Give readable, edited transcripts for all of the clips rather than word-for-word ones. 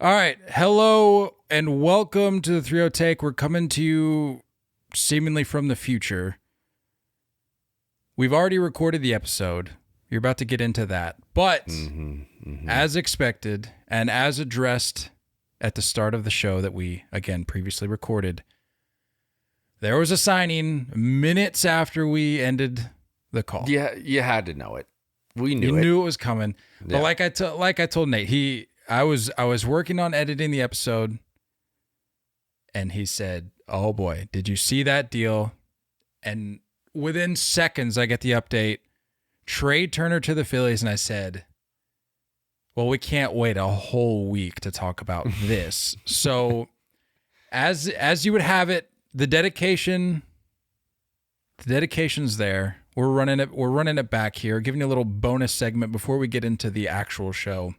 All right. Hello and welcome to the 3-0 Take. We're coming to you seemingly from the future. We've already recorded the episode. You're about to get into that. But as expected and as addressed at the start of the show that we, again, previously recorded, there was a signing minutes after we ended the call. Yeah, you had to know it. We knew you it. You knew it was coming. Yeah. But like I told Nate, I was working on editing the episode, and he said, "Oh boy, did you see that deal?" And within seconds, I get the update: Trea Turner to the Phillies, and I said, "Well, we can't wait a whole week to talk about this." So, as you would have it, the dedication's there. We're running it back here, giving you a little bonus segment before we get into the actual show.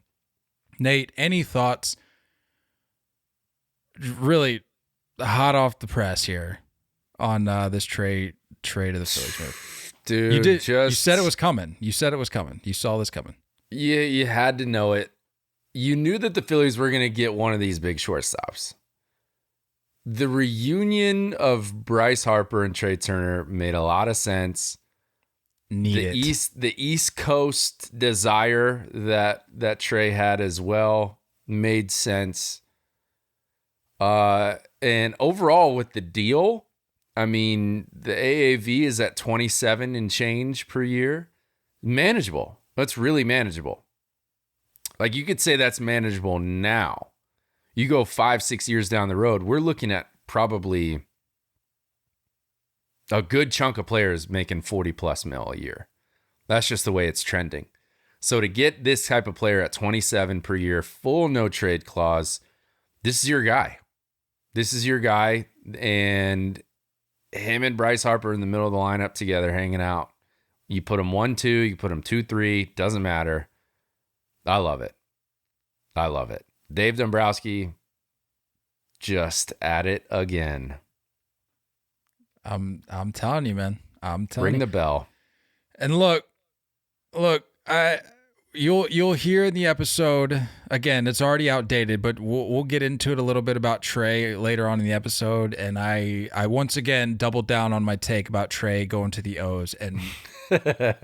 Nate, any thoughts? Really hot off the press here on this trade to the Phillies move. Dude, you said it was coming. You said it was coming. You saw this coming. Yeah, you had to know it. You knew that the Phillies were going to get one of these big shortstops. The reunion of Bryce Harper and Trea Turner made a lot of sense. The East Coast desire that Trea had as well made sense. And overall with the deal, I mean, the AAV is at 27 and change per year. Manageable. That's really manageable. Like, you could say that's manageable now. You go 5-6 years down the road, we're looking at probably a good chunk of players making 40 plus mil a year. That's just the way it's trending. So to get this type of player at 27 per year, full no trade clause, this is your guy. This is your guy. And him and Bryce Harper in the middle of the lineup together hanging out. You put them 1-2, you put them 2-3, doesn't matter. I love it. I love it. Dave Dombrowski, just at it again. I'm telling you, man. I'm telling you. Ring the bell. And look, you'll hear in the episode, again, it's already outdated, but we'll get into it a little bit about Trea later on in the episode. And I once again doubled down on my take about Trea going to the O's, and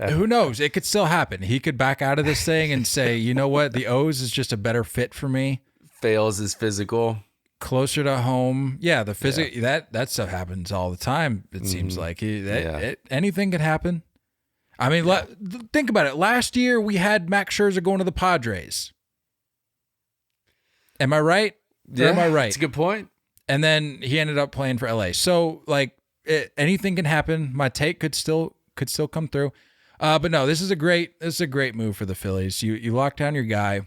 who knows? It could still happen. He could back out of this thing and say, you know what? The O's is just a better fit for me. Fails his physical. Closer to home. Yeah, the physical, that stuff happens all the time, it seems like. Anything could happen. I mean, think about it. Last year, we had Max Scherzer going to the Padres. Am I right? Yeah, or am I right? That's a good point. And then he ended up playing for LA. So, anything can happen. My take could still come through. But no, this is a great move for the Phillies. You lock down your guy,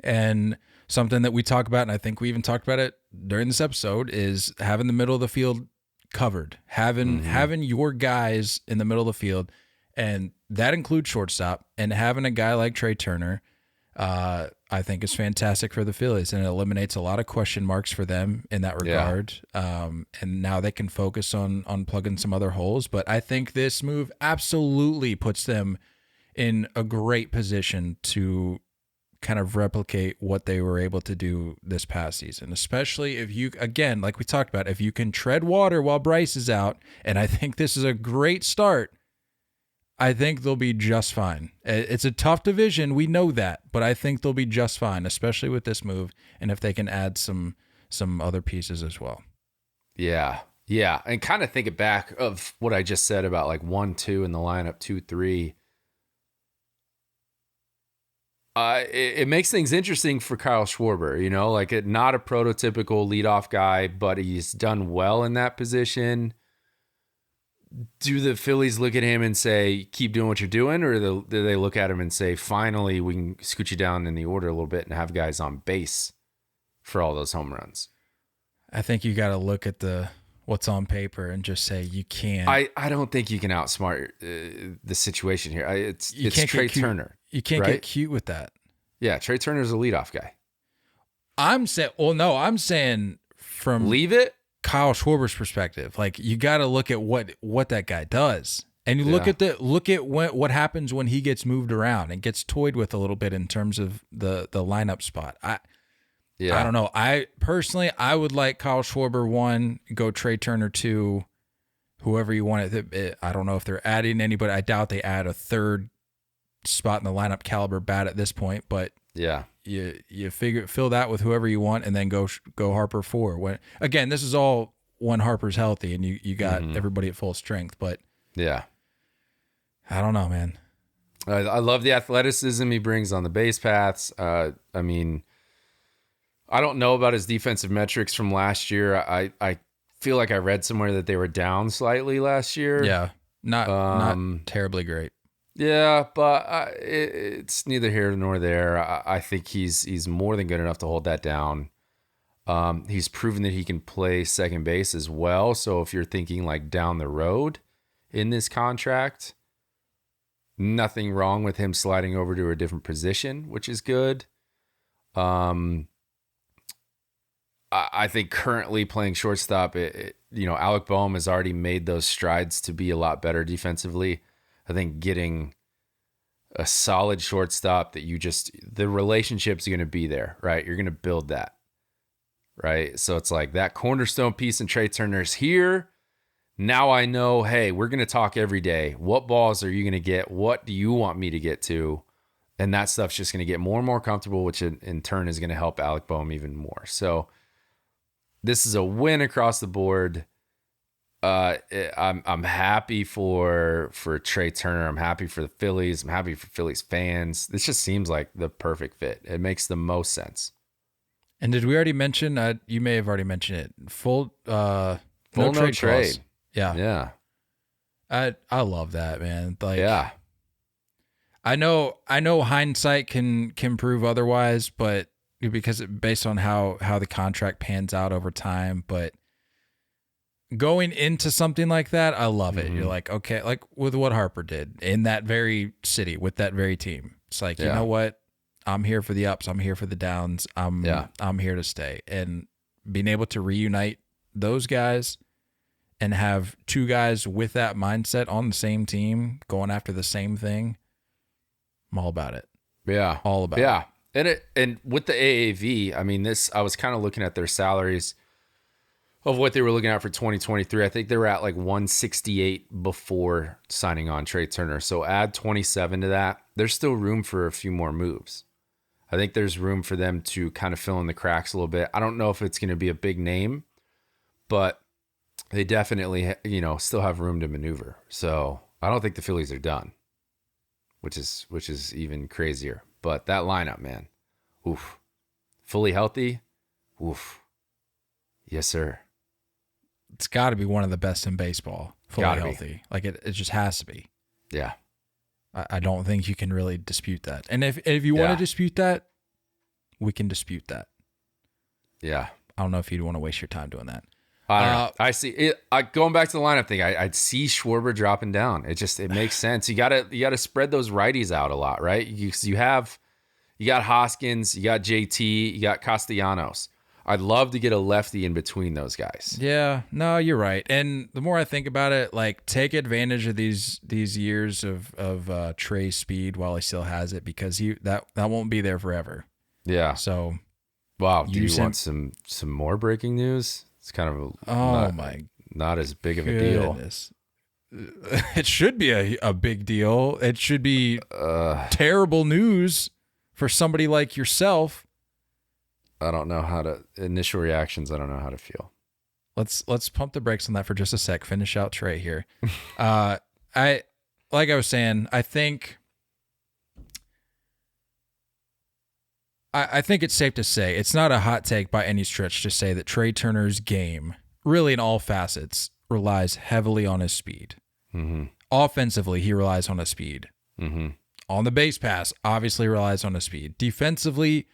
and something that we talk about, and I think we even talked about it during this episode, is having the middle of the field covered, having your guys in the middle of the field, and that includes shortstop. And having a guy like Trea Turner, I think is fantastic for the Phillies, and it eliminates a lot of question marks for them in that regard. Yeah. And now they can focus on plugging some other holes. But I think this move absolutely puts them in a great position to kind of replicate what they were able to do this past season, especially if you, again, like we talked about, if you can tread water while Bryce is out, and I think this is a great start, I think they'll be just fine. It's a tough division, we know that, but I think they'll be just fine, especially with this move, and if they can add some other pieces as well. Yeah, and kind of think it back of what I just said about like 1-2 in the lineup, 2-3. It makes things interesting for Kyle Schwarber, like not a prototypical leadoff guy, but he's done well in that position. Do the Phillies look at him and say, keep doing what you're doing? Or do they look at him and say, finally, we can scoot you down in the order a little bit and have guys on base for all those home runs? I think you got to look at what's on paper and just say you can't. I don't think you can outsmart the situation here. It's Trea Turner. You can't get cute with that. Yeah, Trea Turner's a leadoff guy. I'm saying from leave it. Kyle Schwarber's perspective, like, you got to look at what that guy does, and you look at what happens when he gets moved around and gets toyed with a little bit in terms of the lineup spot. Yeah. I don't know. I personally, I would like Kyle Schwarber 1, go Trea Turner 2, whoever you want it. I don't know if they're adding anybody. I doubt they add a third spot in the lineup caliber bat at this point, but Yeah. you fill that with whoever you want, and then go Harper 4. When again, this is all when Harper's healthy and you got everybody at full strength. But Yeah. I don't know, man. I love the athleticism he brings on the base paths. I mean, I don't know about his defensive metrics from last year. I feel like I read somewhere that they were down slightly last year. Yeah, not terribly great. Yeah, but it's neither here nor there. I think he's more than good enough to hold that down. He's proven that he can play second base as well. So if you're thinking like down the road in this contract, nothing wrong with him sliding over to a different position, which is good. I think currently playing shortstop, Alec Boehm has already made those strides to be a lot better defensively. I think getting a solid shortstop that the relationship's going to be there, right? You're going to build that, right? So it's like that cornerstone piece in Trea Turner's here. Now I know, hey, we're going to talk every day. What balls are you going to get? What do you want me to get to? And that stuff's just going to get more and more comfortable, which in turn is going to help Alec Boehm even more. So this is a win across the board. I'm happy for Trea Turner. I'm happy for the Phillies. I'm happy for Phillies fans. This just seems like the perfect fit. It makes the most sense. And did we already mention? You may have already mentioned it. Full no trade. clause. Yeah, yeah. I love that, man. Like, yeah. I know hindsight can prove otherwise, but because based on how the contract pans out over time, but going into something like that, I love it. You're like, okay, like with what Harper did in that very city with that very team. It's like, you know what? I'm here for the ups. I'm here for the downs. I'm here to stay. And being able to reunite those guys and have two guys with that mindset on the same team going after the same thing, I'm all about it. Yeah. All about it. And with the AAV, I mean, I was kind of looking at their salaries of what they were looking at for 2023. I think they were at like 168 before signing on Trea Turner. So add 27 to that. There's still room for a few more moves. I think there's room for them to kind of fill in the cracks a little bit. I don't know if it's going to be a big name, but they definitely, still have room to maneuver. So I don't think the Phillies are done, which is even crazier. But that lineup, man, oof, fully healthy, oof, yes, sir. It's got to be one of the best in baseball. Fully healthy. Like it just has to be. Yeah. I don't think you can really dispute that. And if you want to dispute that, we can dispute that. Yeah. I don't know if you'd want to waste your time doing that. I don't know. I see it. Going back to the lineup thing, I'd see Schwarber dropping down. It makes sense. You gotta spread those righties out a lot, right? You got Hoskins, you got JT, you got Castellanos. I'd love to get a lefty in between those guys. Yeah, no, you're right. And the more I think about it, like take advantage of these years of Trea's speed while he still has it, because that won't be there forever. Yeah. So, wow. Do you want some more breaking news? It's kind of not as big of a deal. It should be a big deal. It should be terrible news for somebody like yourself. I don't know initial reactions. I don't know how to feel. Let's pump the brakes on that for just a sec. Finish out Trea here. Like I was saying, I think it's safe to say, it's not a hot take by any stretch to say that Trea Turner's game, really in all facets, relies heavily on his speed. Mm-hmm. Offensively, he relies on his speed. Mm-hmm. On the base pass, obviously relies on his speed. Defensively,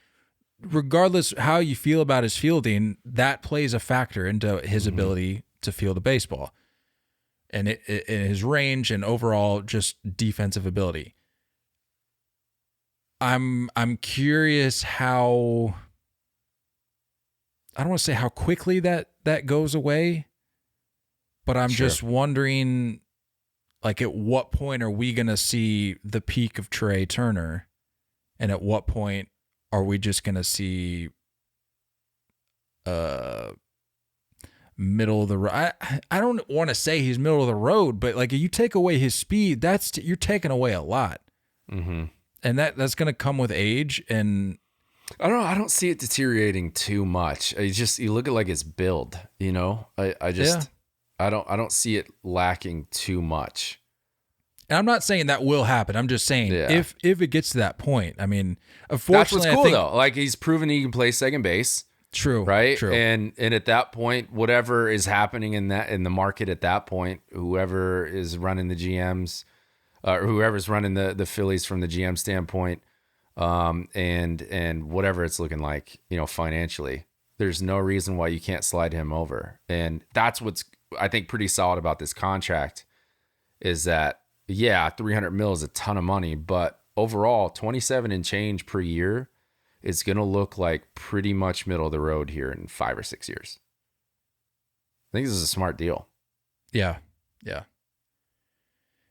regardless how you feel about his fielding, that plays a factor into his ability to field a baseball and in his range and overall just defensive ability. I'm curious how, I don't want to say how quickly that goes away, but I'm just wondering, like, at what point are we going to see the peak of Trea Turner, and at what point are we just going to see middle of the road. I don't want to say he's middle of the road, but like you take away his speed, you're taking away a lot. Mm-hmm. And that's going to come with age. And I don't know. I don't see it deteriorating too much. You look at like his build, I don't see it lacking too much. And I'm not saying that will happen. I'm just saying if it gets to that point. I mean, unfortunately, that's what's cool though. Like he's proven he can play second base. True. Right. True. And at that point, whatever is happening in the market at that point, whoever is running the GMs, or whoever's running the Phillies from the GM standpoint, and whatever it's looking like, financially, there's no reason why you can't slide him over. And that's what's, I think, pretty solid about this contract is that, 300 mil is a ton of money, but overall 27 and change per year is going to look like pretty much middle of the road here in 5 or 6 years. I think this is a smart deal. Yeah. Yeah.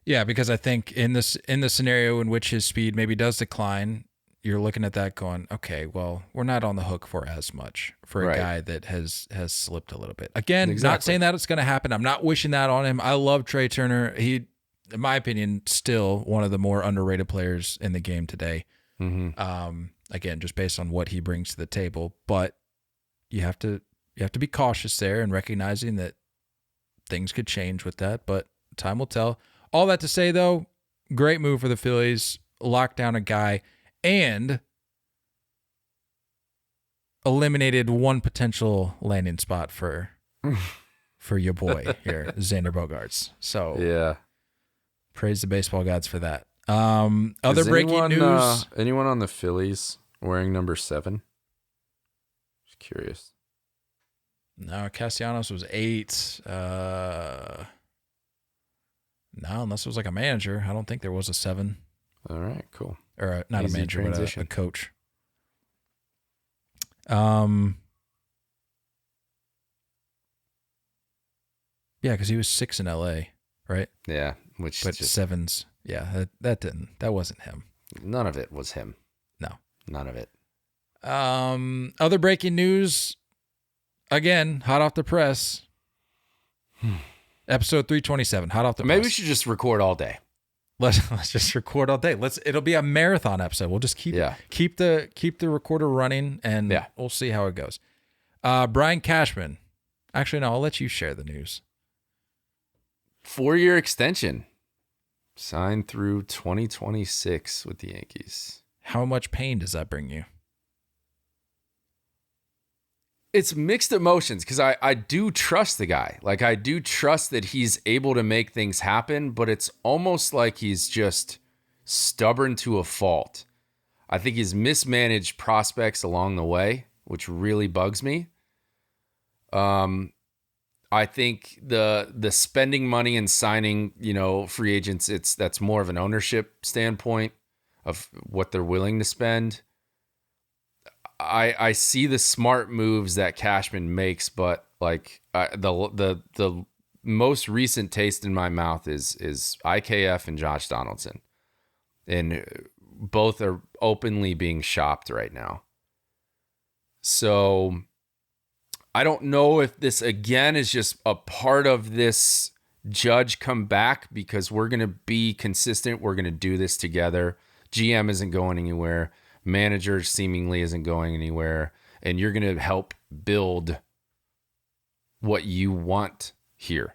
Yeah, because I think in the scenario in which his speed maybe does decline, you're looking at that going, okay, well, we're not on the hook for as much for a guy that has slipped a little bit. Again, not saying that it's going to happen. I'm not wishing that on him. I love Trea Turner. He, in my opinion, still one of the more underrated players in the game today. Mm-hmm. Again, just based on what he brings to the table, but you have to be cautious there and recognizing that things could change with that, but time will tell. All that to say, though, great move for the Phillies. Locked down a guy and eliminated one potential landing spot for your boy here, Xander Bogaerts. So yeah, praise the baseball gods for that. Other breaking news. Anyone on the Phillies wearing number 7? Just curious. No, Castellanos was 8. No, unless it was like a manager. I don't think there was a 7. All right, cool. Or not Easy a manager, transition. but a coach. Yeah, because he was 6 in LA, right? Yeah, but just 7s. Yeah, that wasn't him. None of it was him. No, none of it. Other breaking news. Again, hot off the press. Episode 327, hot off the press. Maybe we should just record all day. Let's just record all day. It'll be a marathon episode. We'll just keep the recorder running, and we'll see how it goes. Brian Cashman. Actually, no, I'll let you share the news. 4-year extension. Signed through 2026 with the Yankees. How much pain does that bring you? It's mixed emotions because I do trust the guy. Like, I do trust that he's able to make things happen, but it's almost like he's just stubborn to a fault. I think he's mismanaged prospects along the way, which really bugs me. I think the spending money and signing, free agents, that's more of an ownership standpoint of what they're willing to spend. I see the smart moves that Cashman makes, but like the most recent taste in my mouth is IKF and Josh Donaldson, and both are openly being shopped right now. So I don't know if this again is just a part of this Judge come back because we're going to be consistent. We're going to do this together. GM isn't going anywhere. Manager seemingly isn't going anywhere. And you're going to help build what you want here.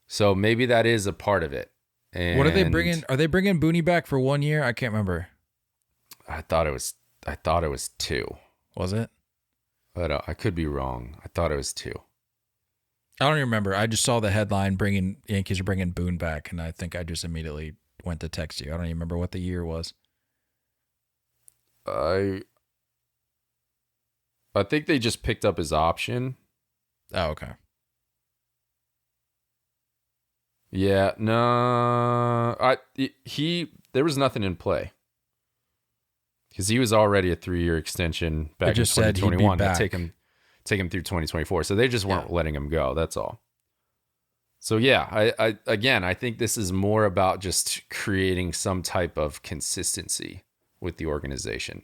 So maybe that is a part of it. And what are they bringing? Are they bringing Booney back for 1 year? I can't remember. I thought it was 2. Was it? But I could be wrong. I thought it was 2. I don't even remember. I just saw the headline Yankees are bringing Boone back, and I think I just immediately went to text you. I don't even remember what the year was. I think they just picked up his option. Oh, okay. Yeah, no. There was nothing in play. Because he was already a 3-year extension back in 2021 to take him through 2024. So they just weren't letting him go. That's all. So yeah, I think this is more about just creating some type of consistency with the organization.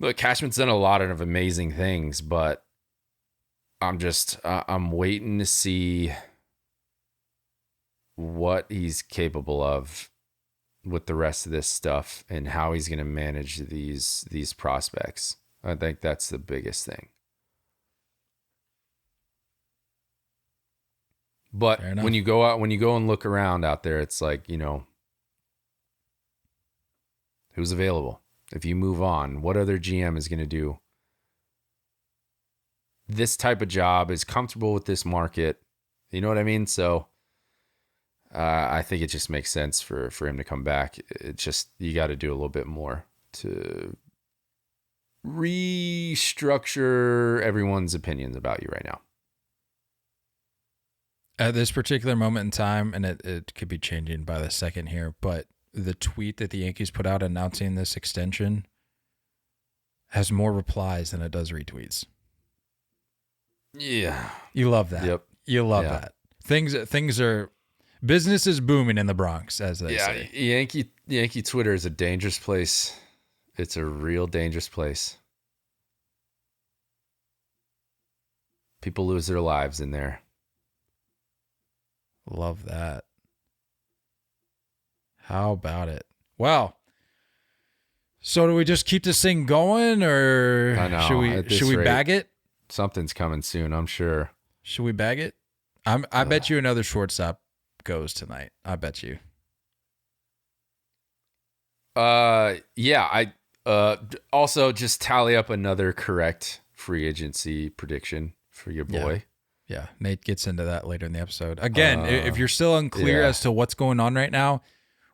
Look, Cashman's done a lot of amazing things, but I'm waiting to see what he's capable of with the rest of this stuff and how he's going to manage these prospects. I think that's the biggest thing. But when you go and look around out there, it's like, who's available? If you move on, what other GM is going to do this type of job, is comfortable with this market? You know what I mean? So I think it just makes sense for him to come back. It's just, you got to do a little bit more to restructure everyone's opinions about you right now. At this particular moment in time, and it could be changing by the second here, but the tweet that the Yankees put out announcing this extension has more replies than it does retweets. Yeah. You love that. Yep. You love that. Things are, business is booming in the Bronx, as they say. Yankee Twitter is a dangerous place. It's a real dangerous place. People lose their lives in there. Love that. How about it? Well, so do we just keep this thing going, or I know, should we bag it? Something's coming soon, I'm sure. Should we bag it? I bet you another shortstop goes tonight. I bet you. Yeah. I also just tally up another correct free agency prediction for your boy. Yeah, Nate gets into that later in the episode. Again, if you're still unclear as to what's going on right now,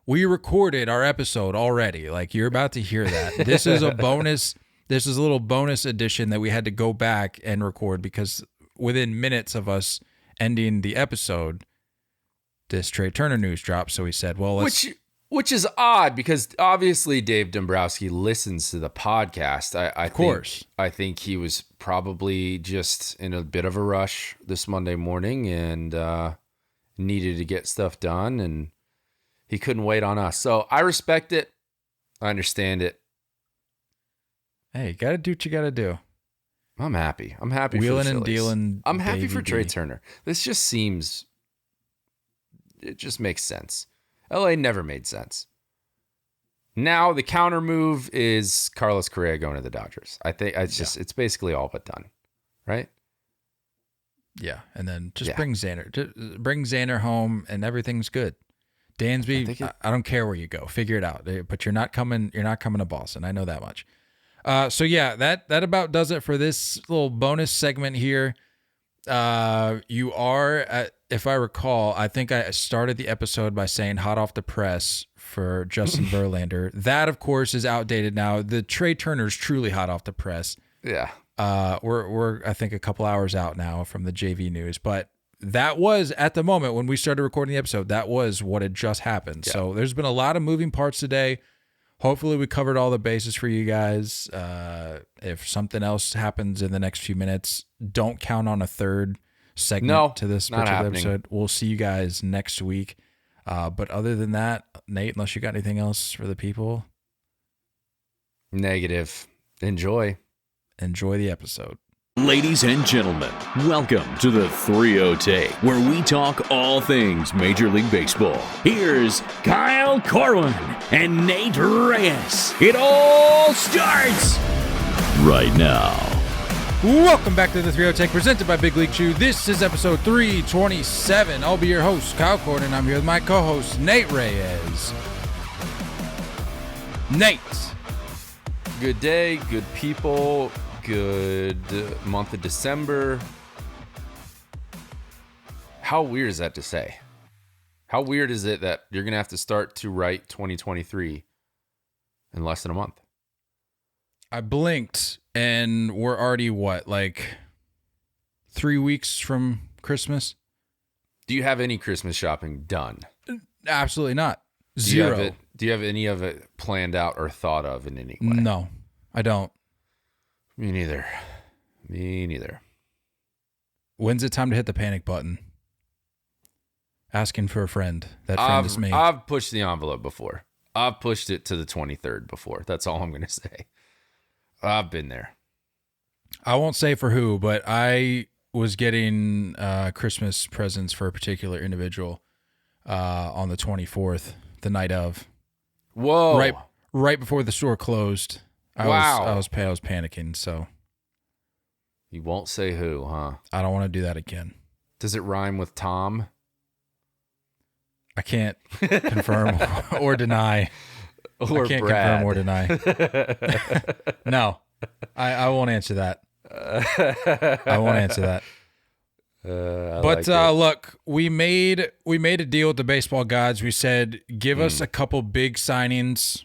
we recorded our episode already. Like, you're about to hear that. This is a bonus. This is a little bonus edition that we had to go back and record because within minutes of us ending the episode, this Trea Turner news dropped. So we said, well, let's... Which is odd because obviously Dave Dombrowski listens to the podcast. I think he was probably just in a bit of a rush this Monday morning and needed to get stuff done, and he couldn't wait on us. So I respect it. I understand it. Hey, you got to do what you got to do. I'm happy. I'm happy Wheeling for the and Phillies. dealing. I'm happy for Trea D. Turner. This just seems... It just makes sense. LA never made sense. Now the counter move is Carlos Correa going to the Dodgers. I think it's basically all but done, right? Yeah, and then just bring Xander home, and everything's good. Dansby, I don't care where you go, figure it out. But you're not coming to Boston. I know that much. So yeah, that about does it for this little bonus segment here. You are, if I recall, I think I started the episode by saying hot off the press for Justin Verlander. That, of course, is outdated now. The Trea Turner's truly hot off the press. Yeah. We're I think a couple hours out now from the JV news, but that was at the moment when we started recording the episode. That was what had just happened. Yeah. So there's been a lot of moving parts today. Hopefully we covered all the bases for you guys. If something else happens in the next few minutes, don't count on a third segment to this particular episode. We'll see you guys next week. But other than that, Nate, unless you got anything else for the people? Negative. Enjoy the episode. Ladies and gentlemen, welcome to the 3-0 Take, where we talk all things Major League Baseball. Here's Kyle Corwin and Nate Reyes. It all starts right now. Welcome back to the 3-0 Take, presented by Big League Chew. This is episode 327. I'll be your host, Kyle Corwin, and I'm here with my co-host, Nate Reyes. Nate. Good day, good people. Good month of December. How weird is that to say? How weird is it that you're going to have to start to write 2023 in less than a month? I blinked and we're already like 3 weeks from Christmas? Do you have any Christmas shopping done? Absolutely not. Zero. Do you have any of it planned out or thought of in any way? No, I don't. Me neither. When's it time to hit the panic button? Asking for a friend. That friend is me. I've pushed the envelope before. I've pushed it to the 23rd before. That's all I'm going to say. I've been there. I won't say for who, but I was getting Christmas presents for a particular individual on the 24th, the night of. Whoa! Right before the store closed. I was panicking. So you won't say who, huh? I don't want to do that again. Does it rhyme with Tom? I can't confirm or deny. Or I can't Brad. confirm or deny. No, I won't answer that. I won't answer that. Look, we made a deal with the baseball gods. We said, give us a couple big signings,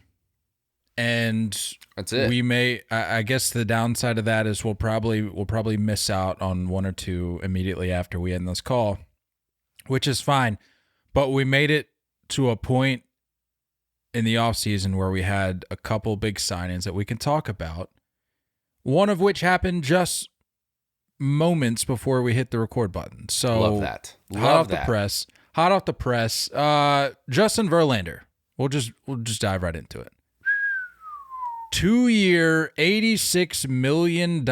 and that's it. We may. I guess the downside of that is we'll probably miss out on one or two immediately after we end this call, which is fine. But we made it to a point in the offseason where we had a couple big signings that we can talk about. One of which happened just moments before we hit the record button. So love that. Hot off the press. Justin Verlander. We'll just dive right into it. 2-year, $86 million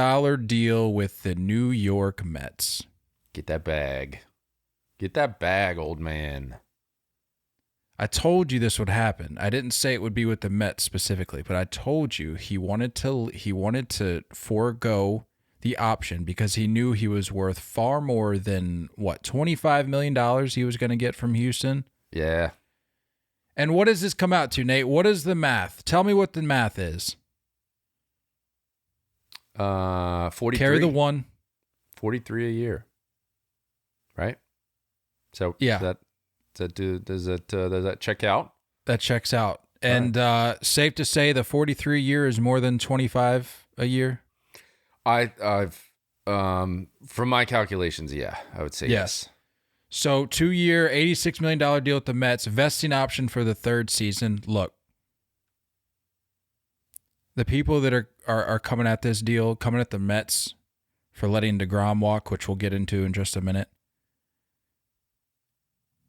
deal with the New York Mets. Get that bag. Get that bag, old man. I told you this would happen. I didn't say it would be with the Mets specifically, but I told you he wanted to forego the option because he knew he was worth far more than $25 million he was going to get from Houston. Yeah. And what does this come out to, Nate? What is the math? Tell me what the math is. 43. Carry the one. 43 a year. Right? So yeah. Does that check out? That checks out. And safe to say the 43 a year is more than 25 a year? I've from my calculations, yeah, I would say yes. So 2-year, $86 million deal with the Mets, vesting option for the third season. Look, the people that are coming at this deal, coming at the Mets for letting deGrom walk, which we'll get into in just a minute,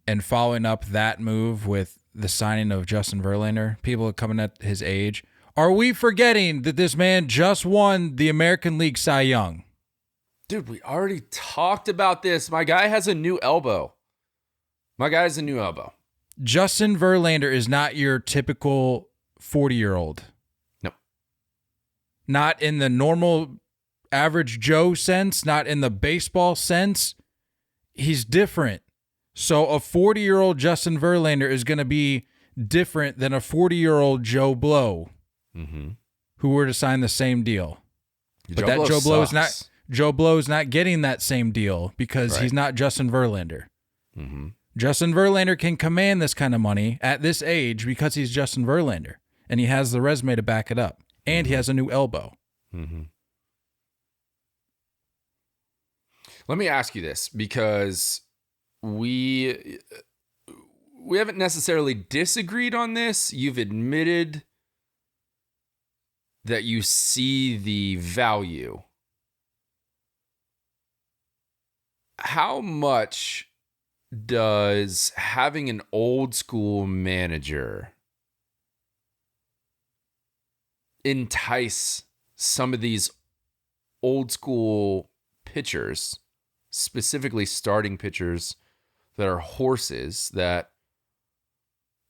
and following up that move with the signing of Justin Verlander, people coming at his age. Are we forgetting that this man just won the American League Cy Young? Dude, we already talked about this. My guy has a new elbow. Justin Verlander is not your typical 40-year-old. No. Not in the normal average Joe sense, not in the baseball sense. He's different. So a 40-year-old Justin Verlander is going to be different than a 40-year-old Joe Blow, who were to sign the same deal. But that Joe Blow is not getting that same deal because he's not Justin Verlander. Mm-hmm. Justin Verlander can command this kind of money at this age because he's Justin Verlander, and he has the resume to back it up, and he has a new elbow. Mm-hmm. Let me ask you this, because we haven't necessarily disagreed on this. You've admitted that you see the value. How much does having an old school manager entice some of these old school pitchers, specifically starting pitchers that are horses that,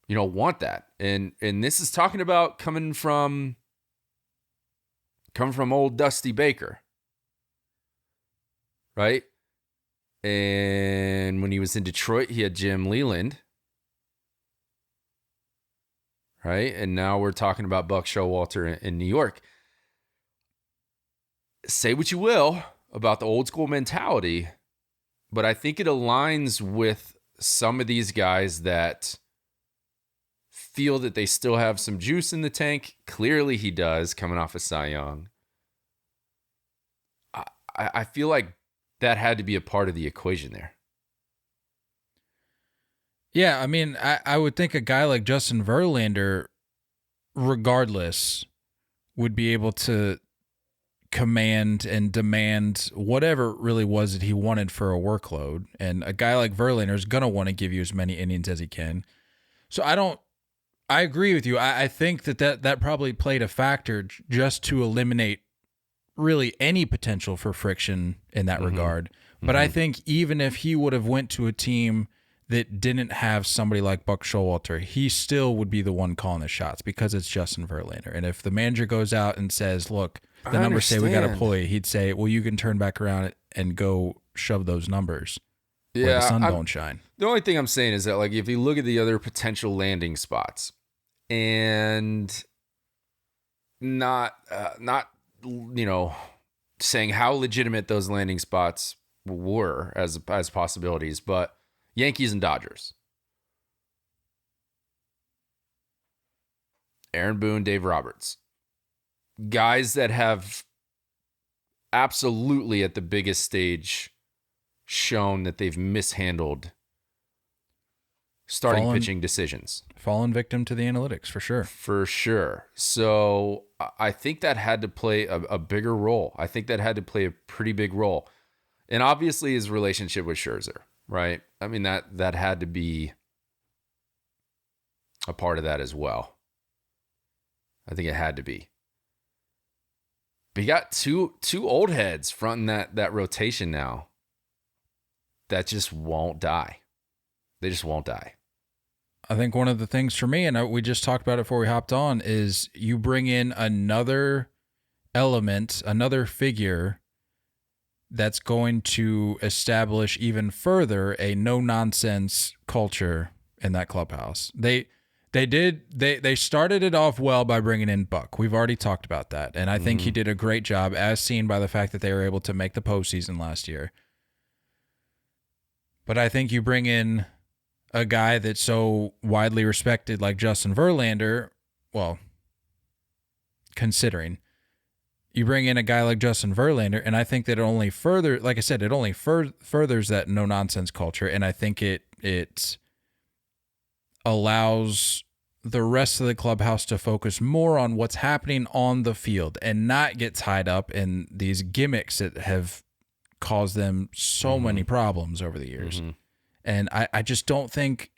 want that? And this is talking about coming from old Dusty Baker, right? And when he was in Detroit, he had Jim Leland, right? And now we're talking about Buck Showalter in New York. Say what you will about the old school mentality, but I think it aligns with some of these guys that feel that they still have some juice in the tank. Clearly he does, coming off of Cy Young. I feel like that had to be a part of the equation there. Yeah, I mean, I would think a guy like Justin Verlander, regardless, would be able to command and demand whatever it really was that he wanted for a workload. And a guy like Verlander is going to want to give you as many innings as he can. So I don't I agree with you. I think that probably played a factor just to eliminate really any potential for friction in that regard. But I think even if he would have went to a team that didn't have somebody like Buck Showalter, he still would be the one calling the shots because it's Justin Verlander. And if the manager goes out and says, look, the numbers say we got to play, he'd say, well, you can turn back around and go shove those numbers where the sun don't shine. The only thing I'm saying is that, like, if you look at the other potential landing spots and not saying how legitimate those landing spots were as possibilities, but Yankees and Dodgers, Aaron Boone, Dave Roberts, guys that have absolutely at the biggest stage shown that they've mishandled pitching decisions. Fallen victim to the analytics, for sure. For sure. So I think that had to play a bigger role. I think that had to play a pretty big role. And obviously his relationship with Scherzer, right? I mean, that had to be a part of that as well. I think it had to be. But you got two old heads fronting that rotation now that just won't die. They just won't die. I think one of the things for me, and we just talked about it before we hopped on, is you bring in another element, another figure that's going to establish even further a no-nonsense culture in that clubhouse. They started it off well by bringing in Buck. We've already talked about that, and I think he did a great job, as seen by the fact that they were able to make the postseason last year. But I think you bring in a guy that's so widely respected like Justin Verlander, well, considering you bring in a guy like Justin Verlander, and I think that it only furthers that no-nonsense culture, and I think it allows the rest of the clubhouse to focus more on what's happening on the field and not get tied up in these gimmicks that have caused them so many problems over the years. And I just don't think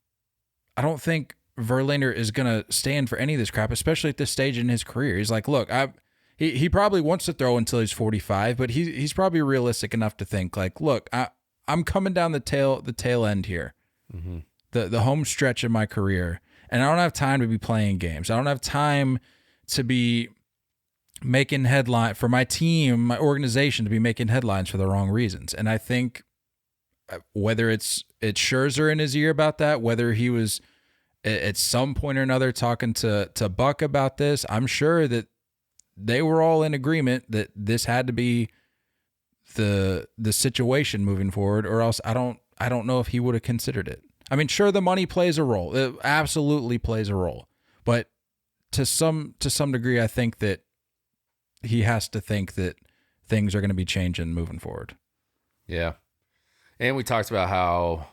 Verlander is going to stand for any of this crap, especially at this stage in his career. He's like, look, he probably wants to throw until he's 45, but he's probably realistic enough to think like, look, I'm coming down the tail end here, the home stretch of my career, and I don't have time to be playing games. I don't have time to be making headline for my team, my organization, to be making headlines for the wrong reasons. And I think whether it's Scherzer in his ear about that, whether he was at some point or another talking to Buck about this, I'm sure that they were all in agreement that this had to be the situation moving forward, or else I don't know if he would have considered it. I mean, sure, the money plays a role. It absolutely plays a role. But to some degree, I think that he has to think that things are going to be changing moving forward. Yeah. And we talked about how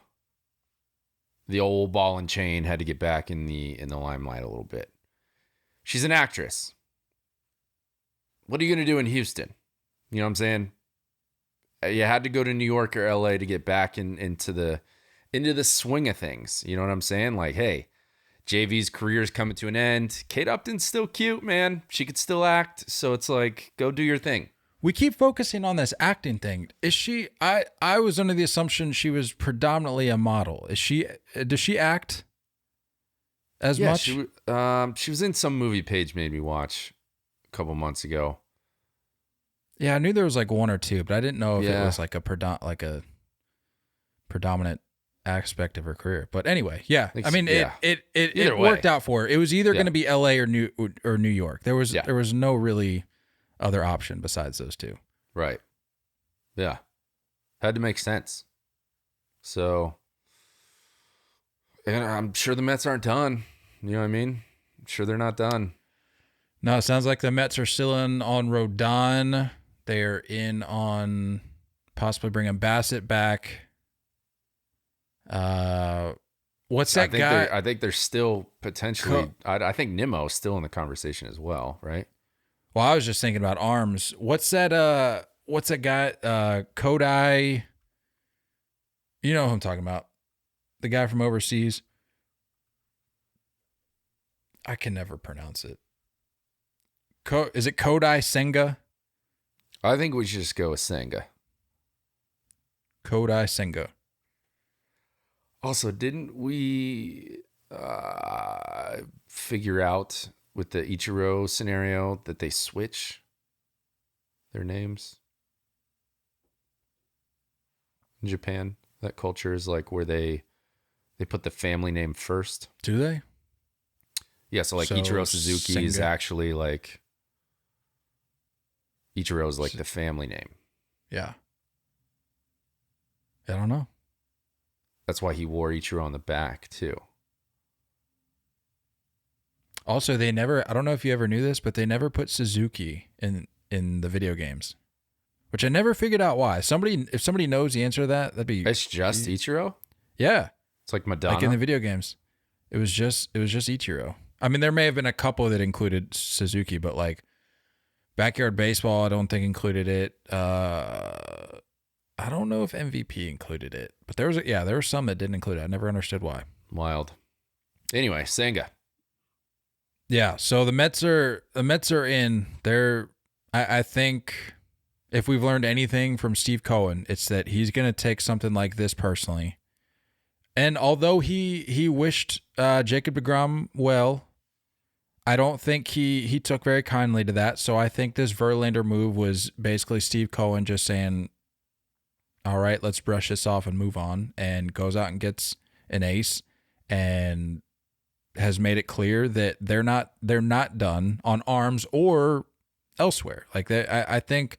the old ball and chain had to get back in the limelight a little bit. She's an actress. What are you going to do in Houston? You know what I'm saying? You had to go to New York or LA to get back into the swing of things. You know what I'm saying? Like, hey, JV's career is coming to an end. Kate Upton's still cute, man. She could still act. So it's like, go do your thing. We keep focusing on this acting thing. Is she? I was under the assumption she was predominantly a model. Is she? Does she act as much? She was in some movie Paige made me watch a couple months ago. Yeah, I knew there was like one or two, but I didn't know if it was like a predominant aspect of her career. But anyway, yeah. I mean, it worked out for her. It was either going to be LA or New York. There was no really other option besides those two. Right. Yeah. Had to make sense. So, and I'm sure the Mets aren't done. You know what I mean? I'm sure they're not done. No, it sounds like the Mets are still in on Rodon. They're in on possibly bringing Bassett back. What's that guy? I think they're still potentially. I think Nimmo's still in the conversation as well, right? Well, I was just thinking about arms. What's that guy? Kodai. You know who I'm talking about. The guy from overseas. I can never pronounce it. Is it Kodai Senga? I think we should just go with Senga. Kodai Senga. Also, didn't we figure out with the Ichiro scenario that they switch their names? In Japan, that culture is like where they put the family name first. Do they? Yeah, so Ichiro Suzuki Senga. is actually like Ichiro is like the family name. Yeah. I don't know. That's why he wore Ichiro on the back too. Also, they never, I don't know if you ever knew this, but they never put Suzuki in the video games, which I never figured out why. If somebody knows the answer to that, that'd be. It's just Ichiro? Yeah. It's like Madonna. Like in the video games. It was just Ichiro. I mean, there may have been a couple that included Suzuki, but like Backyard Baseball, I don't think included it. I don't know if MVP included it, but there were some that didn't include it. I never understood why. Wild. Anyway, Senga. Yeah, so the Mets are in. I think if we've learned anything from Steve Cohen, it's that he's going to take something like this personally. And although he wished Jacob deGrom well, I don't think he took very kindly to that. So I think this Verlander move was basically Steve Cohen just saying, all right, let's brush this off and move on, and goes out and gets an ace and has made it clear that they're not done on arms or elsewhere. Like I think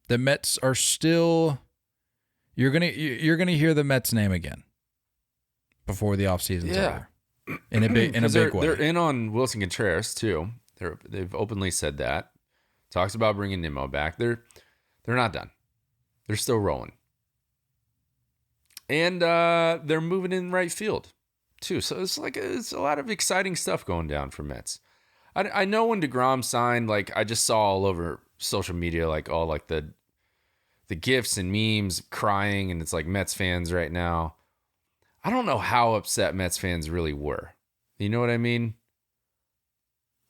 the Mets are still, you're gonna hear the Mets name again before the offseason's over. In a big way. They're in on Wilson Contreras too. They've openly said that. Talks about bringing Nimmo back. They're not done. They're still rolling. And they're moving in right field too. So it's a lot of exciting stuff going down for Mets. I know when deGrom signed, like I just saw all over social media, like all like the GIFs and memes crying, and it's like Mets fans right now. I don't know how upset Mets fans really were. You know what I mean?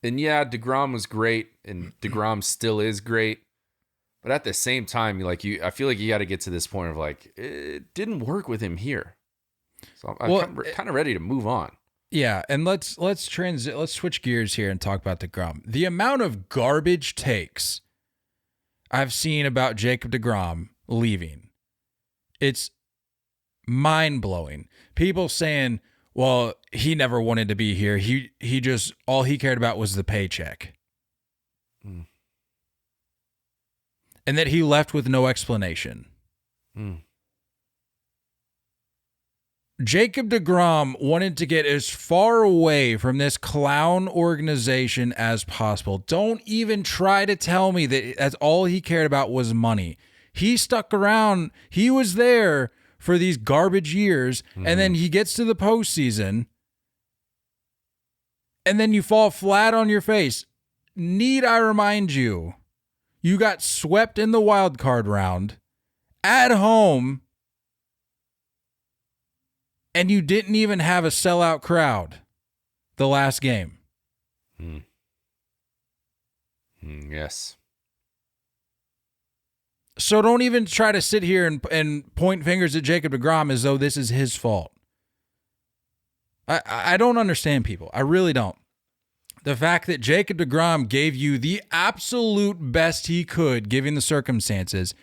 And yeah, deGrom was great, and deGrom still is great. But at the same time, I feel like you got to get to this point of like, it didn't work with him here. So I'm kind of ready to move on. Yeah, and let's switch gears here and talk about deGrom. The amount of garbage takes I've seen about Jacob deGrom leaving, it's mind-blowing. People saying, well, he never wanted to be here. He just, all he cared about was the paycheck. And that he left with no explanation. Jacob deGrom wanted to get as far away from this clown organization as possible. Don't even try to tell me that that's all he cared about was money. He stuck around. He was there for these garbage years, and then he gets to the postseason, and then you fall flat on your face. Need I remind you, you got swept in the wild card round at home, and you didn't even have a sellout crowd the last game. Yes. So don't even try to sit here and point fingers at Jacob deGrom as though this is his fault. I don't understand people. I really don't. The fact that Jacob deGrom gave you the absolute best he could, given the circumstances,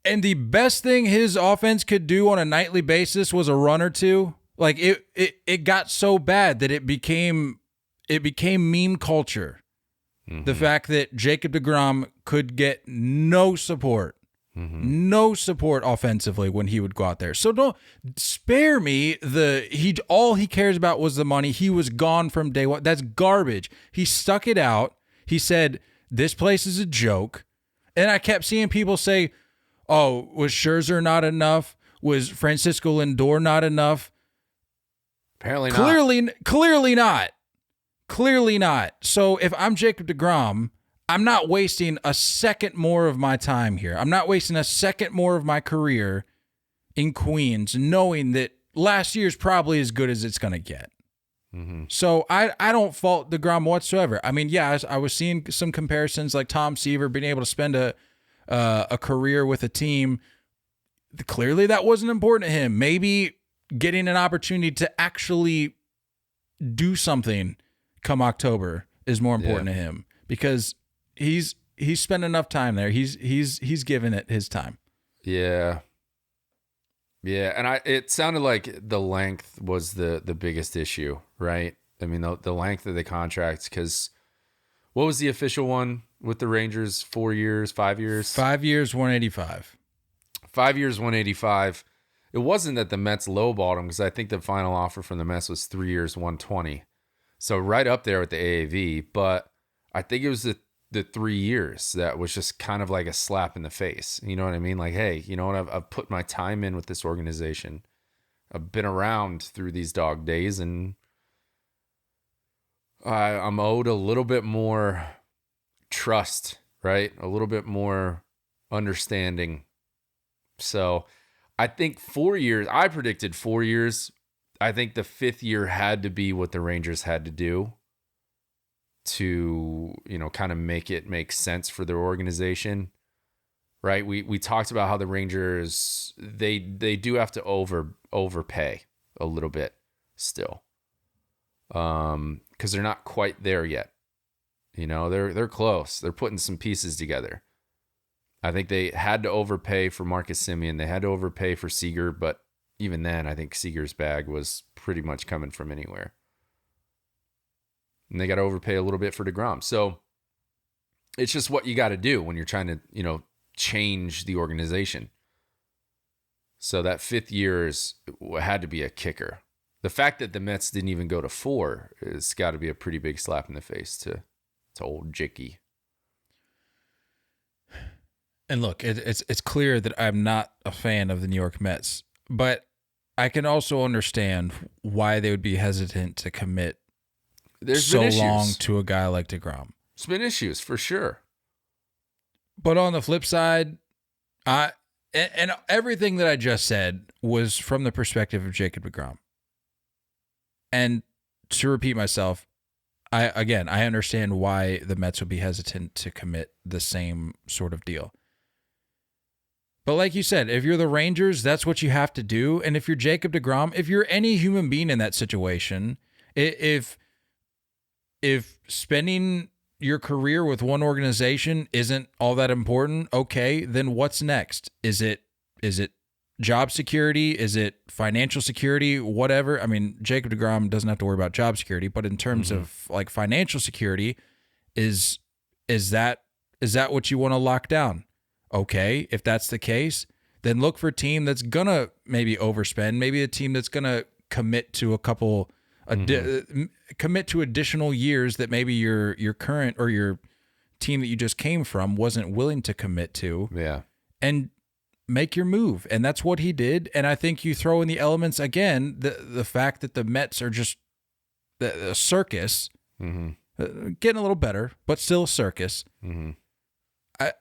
and the best thing his offense could do on a nightly basis was a run or two. Like it got so bad that it became meme culture. The fact that Jacob deGrom could get no support offensively when he would go out there. So don't spare me all he cares about was the money. He was gone from day one. That's garbage. He stuck it out. He said, this place is a joke. And I kept seeing people say, oh, was Scherzer not enough? Was Francisco Lindor not enough? Apparently not. Clearly not. Clearly not. So if I'm Jacob deGrom, I'm not wasting a second more of my time here. I'm not wasting a second more of my career in Queens, knowing that last year's probably as good as it's going to get. So I don't fault deGrom whatsoever. I mean, yeah, I was seeing some comparisons like Tom Seaver being able to spend a career with a team. Clearly that wasn't important to him. Maybe getting an opportunity to actually do something come October is more important to him, because he's spent enough time there. He's given it his time. Yeah. Yeah, and it sounded like the length was the biggest issue, right? I mean, the length of the contract, because what was the official one with the Rangers? 4 years, 5 years? 5 years, 185. 5 years, 185. It wasn't that the Mets lowballed him, because I think the final offer from the Mets was 3 years, 120. So right up there with the AAV, but I think it was the 3 years that was just kind of like a slap in the face. You know what I mean? Like, hey, you know what? I've put my time in with this organization. I've been around through these dog days, and I'm owed a little bit more trust, right? A little bit more understanding. So I think 4 years, I predicted 4 years. I think the 5th year had to be what the Rangers had to do to, kind of make it make sense for their organization, right? We talked about how the Rangers, they do have to overpay a little bit still, because they're not quite there yet. They're close. They're putting some pieces together. I think they had to overpay for Marcus Semien. They had to overpay for Seager, but even then, I think Seager's bag was pretty much coming from anywhere. And they got to overpay a little bit for deGrom. So it's just what you got to do when you're trying to, change the organization. So that 5th year had to be a kicker. The fact that the Mets didn't even go to 4 has got to be a pretty big slap in the face to old Jicky. And look, it's clear that I'm not a fan of the New York Mets, but I can also understand why they would be hesitant to commit long to a guy like deGrom. There's been issues for sure. But on the flip side, and everything that I just said was from the perspective of Jacob deGrom. And to repeat myself, I understand why the Mets would be hesitant to commit the same sort of deal. But like you said, if you're the Rangers, that's what you have to do. And if you're Jacob deGrom, if you're any human being in that situation, if spending your career with one organization isn't all that important, okay, then what's next? Is it job security? Is it financial security? Whatever. I mean, Jacob deGrom doesn't have to worry about job security, but in terms of like financial security, is that what you want to lock down? Okay, if that's the case, then look for a team that's gonna maybe overspend, maybe a team that's gonna commit to a couple, commit to additional years that maybe your current or your team that you just came from wasn't willing to commit to. Yeah, and make your move, and that's what he did. And I think you throw in the elements again, the fact that the Mets are just a circus, getting a little better, but still a circus.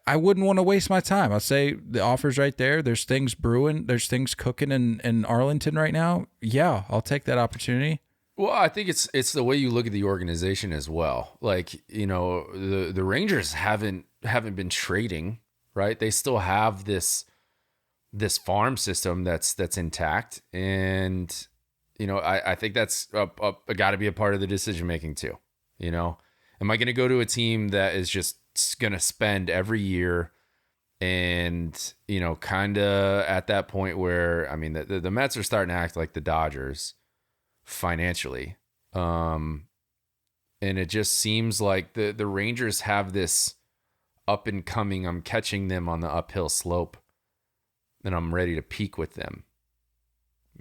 I wouldn't want to waste my time. I'll say the offer's right there. There's things brewing. There's things cooking in Arlington right now. Yeah, I'll take that opportunity. Well, I think it's the way you look at the organization as well. Like, the Rangers haven't been trading, right? They still have this farm system that's intact, and I think that's got to be a part of the decision making too. Am I going to go to a team that is just going to spend every year, and kind of at that point where, I mean, the Mets are starting to act like the Dodgers financially, and it just seems like the Rangers have this up and coming, I'm catching them on the uphill slope, and I'm ready to peak with them,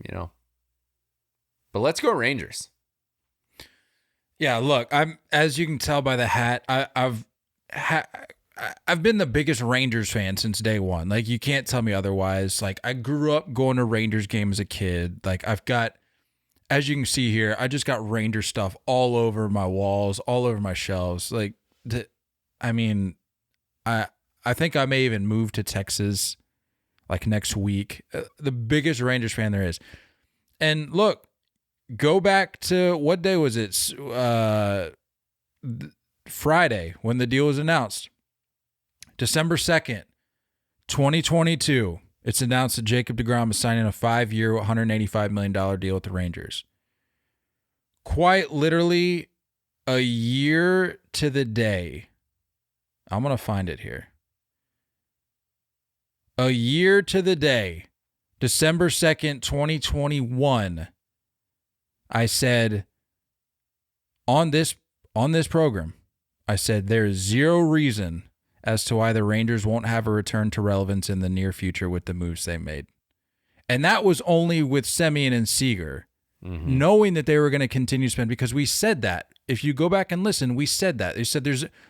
but let's go Rangers. Yeah, look, as you can tell by the hat, I've been the biggest Rangers fan since day one. Like, you can't tell me otherwise. Like, I grew up going to Rangers games as a kid. Like, I've got, as you can see here, I just got Ranger stuff all over my walls, all over my shelves. Like, I think I may even move to Texas like next week. The biggest Rangers fan there is. And look, go back to what day was it? Friday when the deal was announced. December 2nd, 2022. It's announced that Jacob deGrom is signing a 5-year, $185 million deal with the Rangers. Quite literally a year to the day. I'm going to find it here. A year to the day, December 2nd, 2021, I said on this program, I said there's zero reason as to why the Rangers won't have a return to relevance in the near future with the moves they made. And that was only with Semien and Seager, knowing that they were going to continue to spend, because we said that. If you go back and listen, we said that. They said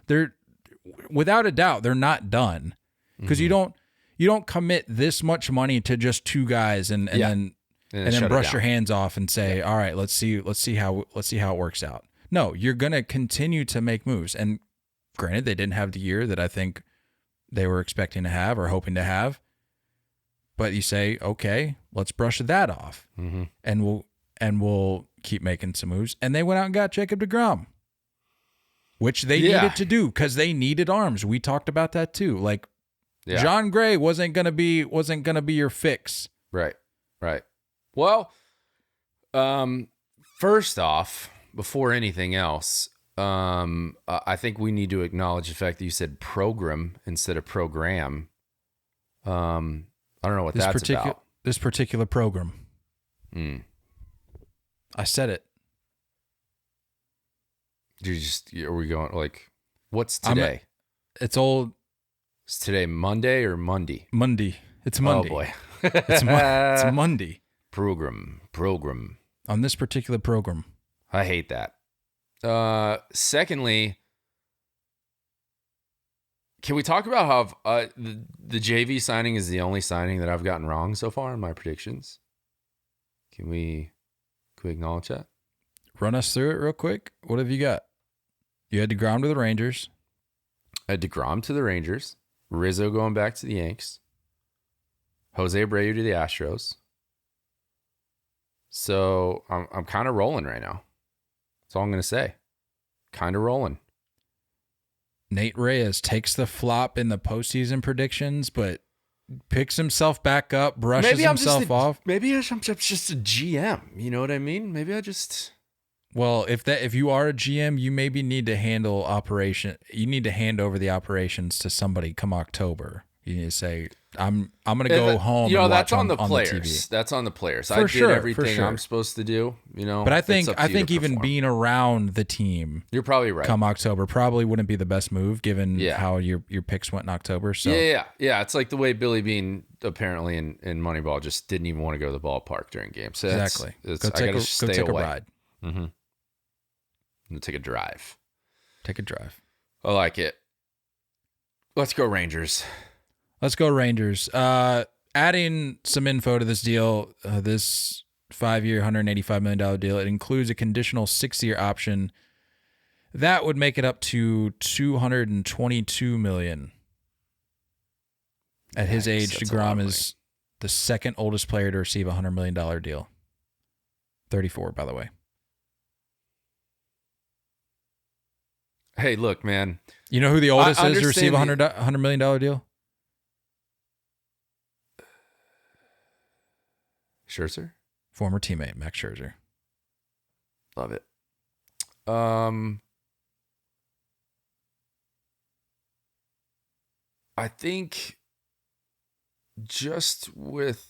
they're without a doubt, they're not done, because you don't commit this much money to just two guys and then brush your hands off and say, all right, let's see how it works out. No, you're going to continue to make moves. And granted, they didn't have the year that I think they were expecting to have or hoping to have. But you say, okay, let's brush that off, and we'll keep making some moves. And they went out and got Jacob deGrom, which they needed to do because they needed arms. We talked about that too. Like John Gray wasn't gonna be your fix. Right. Well, first off, before anything else, I think we need to acknowledge the fact that you said program instead of program. I don't know what that's about. This particular program. I said it. Are we going like, what's today? It's old. Is today Monday or Monday? Monday. It's Monday. Oh boy. It's Monday. Program. On this particular program. I hate that. Secondly, can we talk about how the JV signing is the only signing that I've gotten wrong so far in my predictions? Can we acknowledge that? Run us through it real quick. What have you got? You had deGrom to the Rangers. I had deGrom to the Rangers. Rizzo going back to the Yanks. Jose Abreu to the Astros. So I'm kind of rolling right now. That's all I'm going to say. Kind of rolling. Nate Reyes takes the flop in the postseason predictions, but picks himself back up, brushes himself off. Maybe I'm just a GM. You know what I mean? Maybe I just... Well, if you are a GM, you maybe need to handle operation. You need to hand over the operations to somebody come October. You need to say, I'm going to go home. You know, and that's watch on the players. The TV. That's on the players. For I sure, did everything for sure. I'm supposed to do. You know, but I think even being around the team, you're probably right. Come October, probably wouldn't be the best move given how your picks went in October. So yeah. It's like the way Billy Bean apparently in Moneyball just didn't even want to go to the ballpark during games. So exactly. I gotta stay away. A ride. Mm-hmm. I'm gonna take a drive. Take a drive. I like it. Let's go Rangers. Let's go Rangers. Adding some info to this deal, this 5-year, $185 million deal, it includes a conditional 6-year option. That would make it up to $222 million. At his age, deGrom is the second oldest player to receive a $100 million deal. 34, by the way. Hey, look, man. You know who the oldest is to receive a $100 million deal? Scherzer? Former teammate, Max Scherzer. Love it. I think just with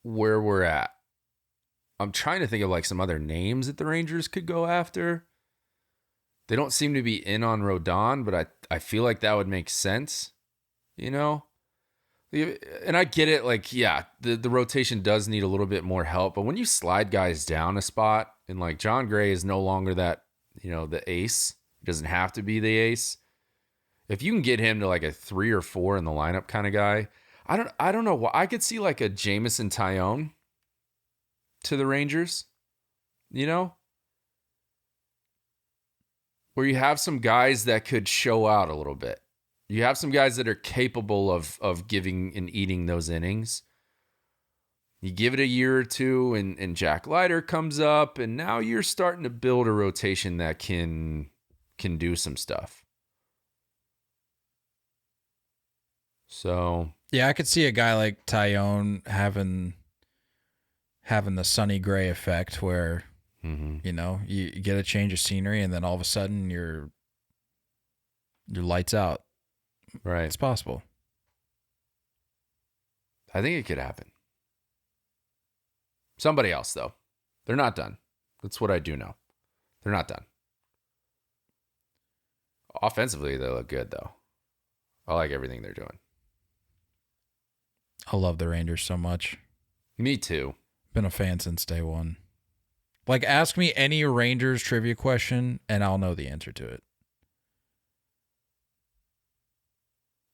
where we're at, I'm trying to think of like some other names that the Rangers could go after. They don't seem to be in on Rodon, but I feel like that would make sense, you know? And I get it, like, yeah, the rotation does need a little bit more help, but when you slide guys down a spot, and like John Gray is no longer that, you know, the ace, he doesn't have to be the ace. If you can get him to like a 3 or 4 in the lineup kind of guy, I don't know why. I could see like a Jameson Tyone to the Rangers, you know? Where you have some guys that could show out a little bit. You have some guys that are capable of giving and eating those innings. You give it a year or two, and Jack Leiter comes up, and now you're starting to build a rotation that can do some stuff. So yeah, I could see a guy like Tyone having the Sonny Gray effect, where you get a change of scenery, and then all of a sudden you're lights out. Right, it's possible. I think it could happen. Somebody else, though. They're not done. That's what I do know. They're not done. Offensively, they look good, though. I like everything they're doing. I love the Rangers so much. Me too. Been a fan since day one. Like, ask me any Rangers trivia question, and I'll know the answer to it.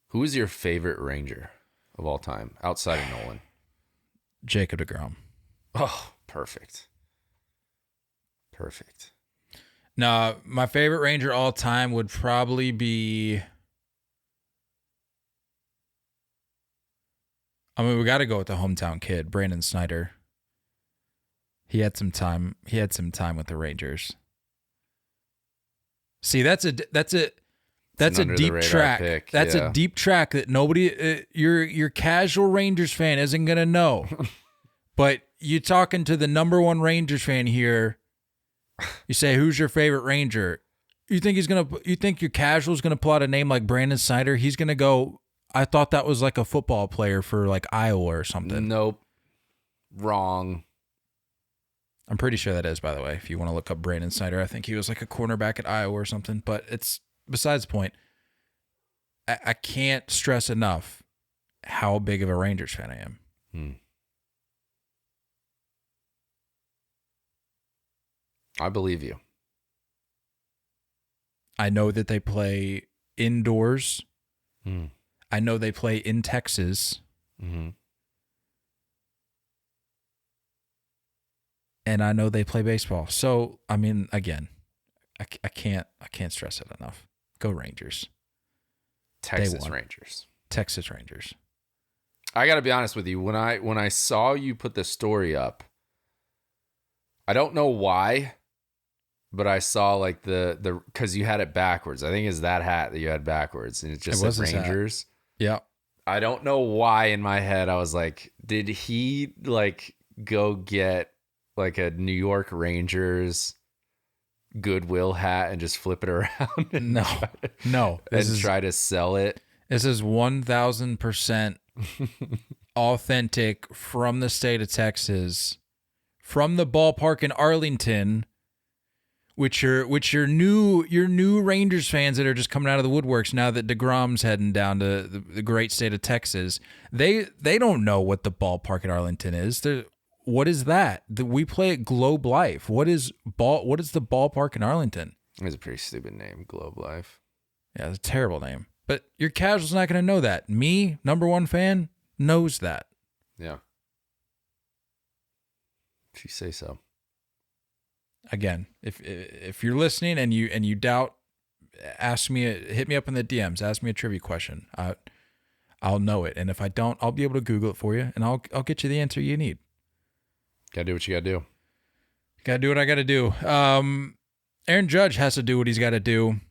Who is your favorite Ranger of all time, outside of Nolan? Jacob deGrom. Oh, perfect. Perfect. No, my favorite Ranger all time would probably be... I mean, we got to go with the hometown kid, Brandon Snyder. He had some time. He had some time with the Rangers. See, that's a deep track. Pick. That's a deep track that nobody, your casual Rangers fan isn't gonna know. But you talking to the number one Rangers fan here. You say, "Who's your favorite Ranger?" You think your casual's gonna pull out a name like Brandon Snyder? He's gonna go, "I thought that was like a football player for like Iowa or something." Nope. Wrong. I'm pretty sure that is, by the way. If you want to look up Brandon Snyder, I think he was like a cornerback at Iowa or something. But it's besides the point. I can't stress enough how big of a Rangers fan I am. I believe you. I know that they play indoors. I know they play in Texas. And I know they play baseball. So, I mean, again, I can't stress it enough. Go Rangers. Texas Rangers. Texas Rangers. I got to be honest with you. When I saw you put the story up, I don't know why, but I saw like the because you had it backwards. I think it's that hat that you had backwards, and it just said Rangers. Yeah. I don't know why in my head I was like, did he like go get like a New York Rangers Goodwill hat and just flip it around? And try to sell it. This is 1,000% authentic from the state of Texas, from the ballpark in Arlington, which your new Rangers fans that are just coming out of the woodworks now that deGrom's heading down to the great state of Texas. They don't know what the ballpark in Arlington is. What is that? We play at Globe Life. What is the ballpark in Arlington? It's a pretty stupid name, Globe Life. Yeah, it's a terrible name. But your casual's not going to know that. Me, number one fan, knows that. Yeah. If you say so. Again, if you're listening and you doubt, hit me up in the DMs. Ask me a trivia question. I'll know it, and if I don't, I'll be able to Google it for you, and I'll get you the answer you need. Gotta do what you gotta do. Gotta do what I gotta do. Aaron Judge has to do what he's got to do,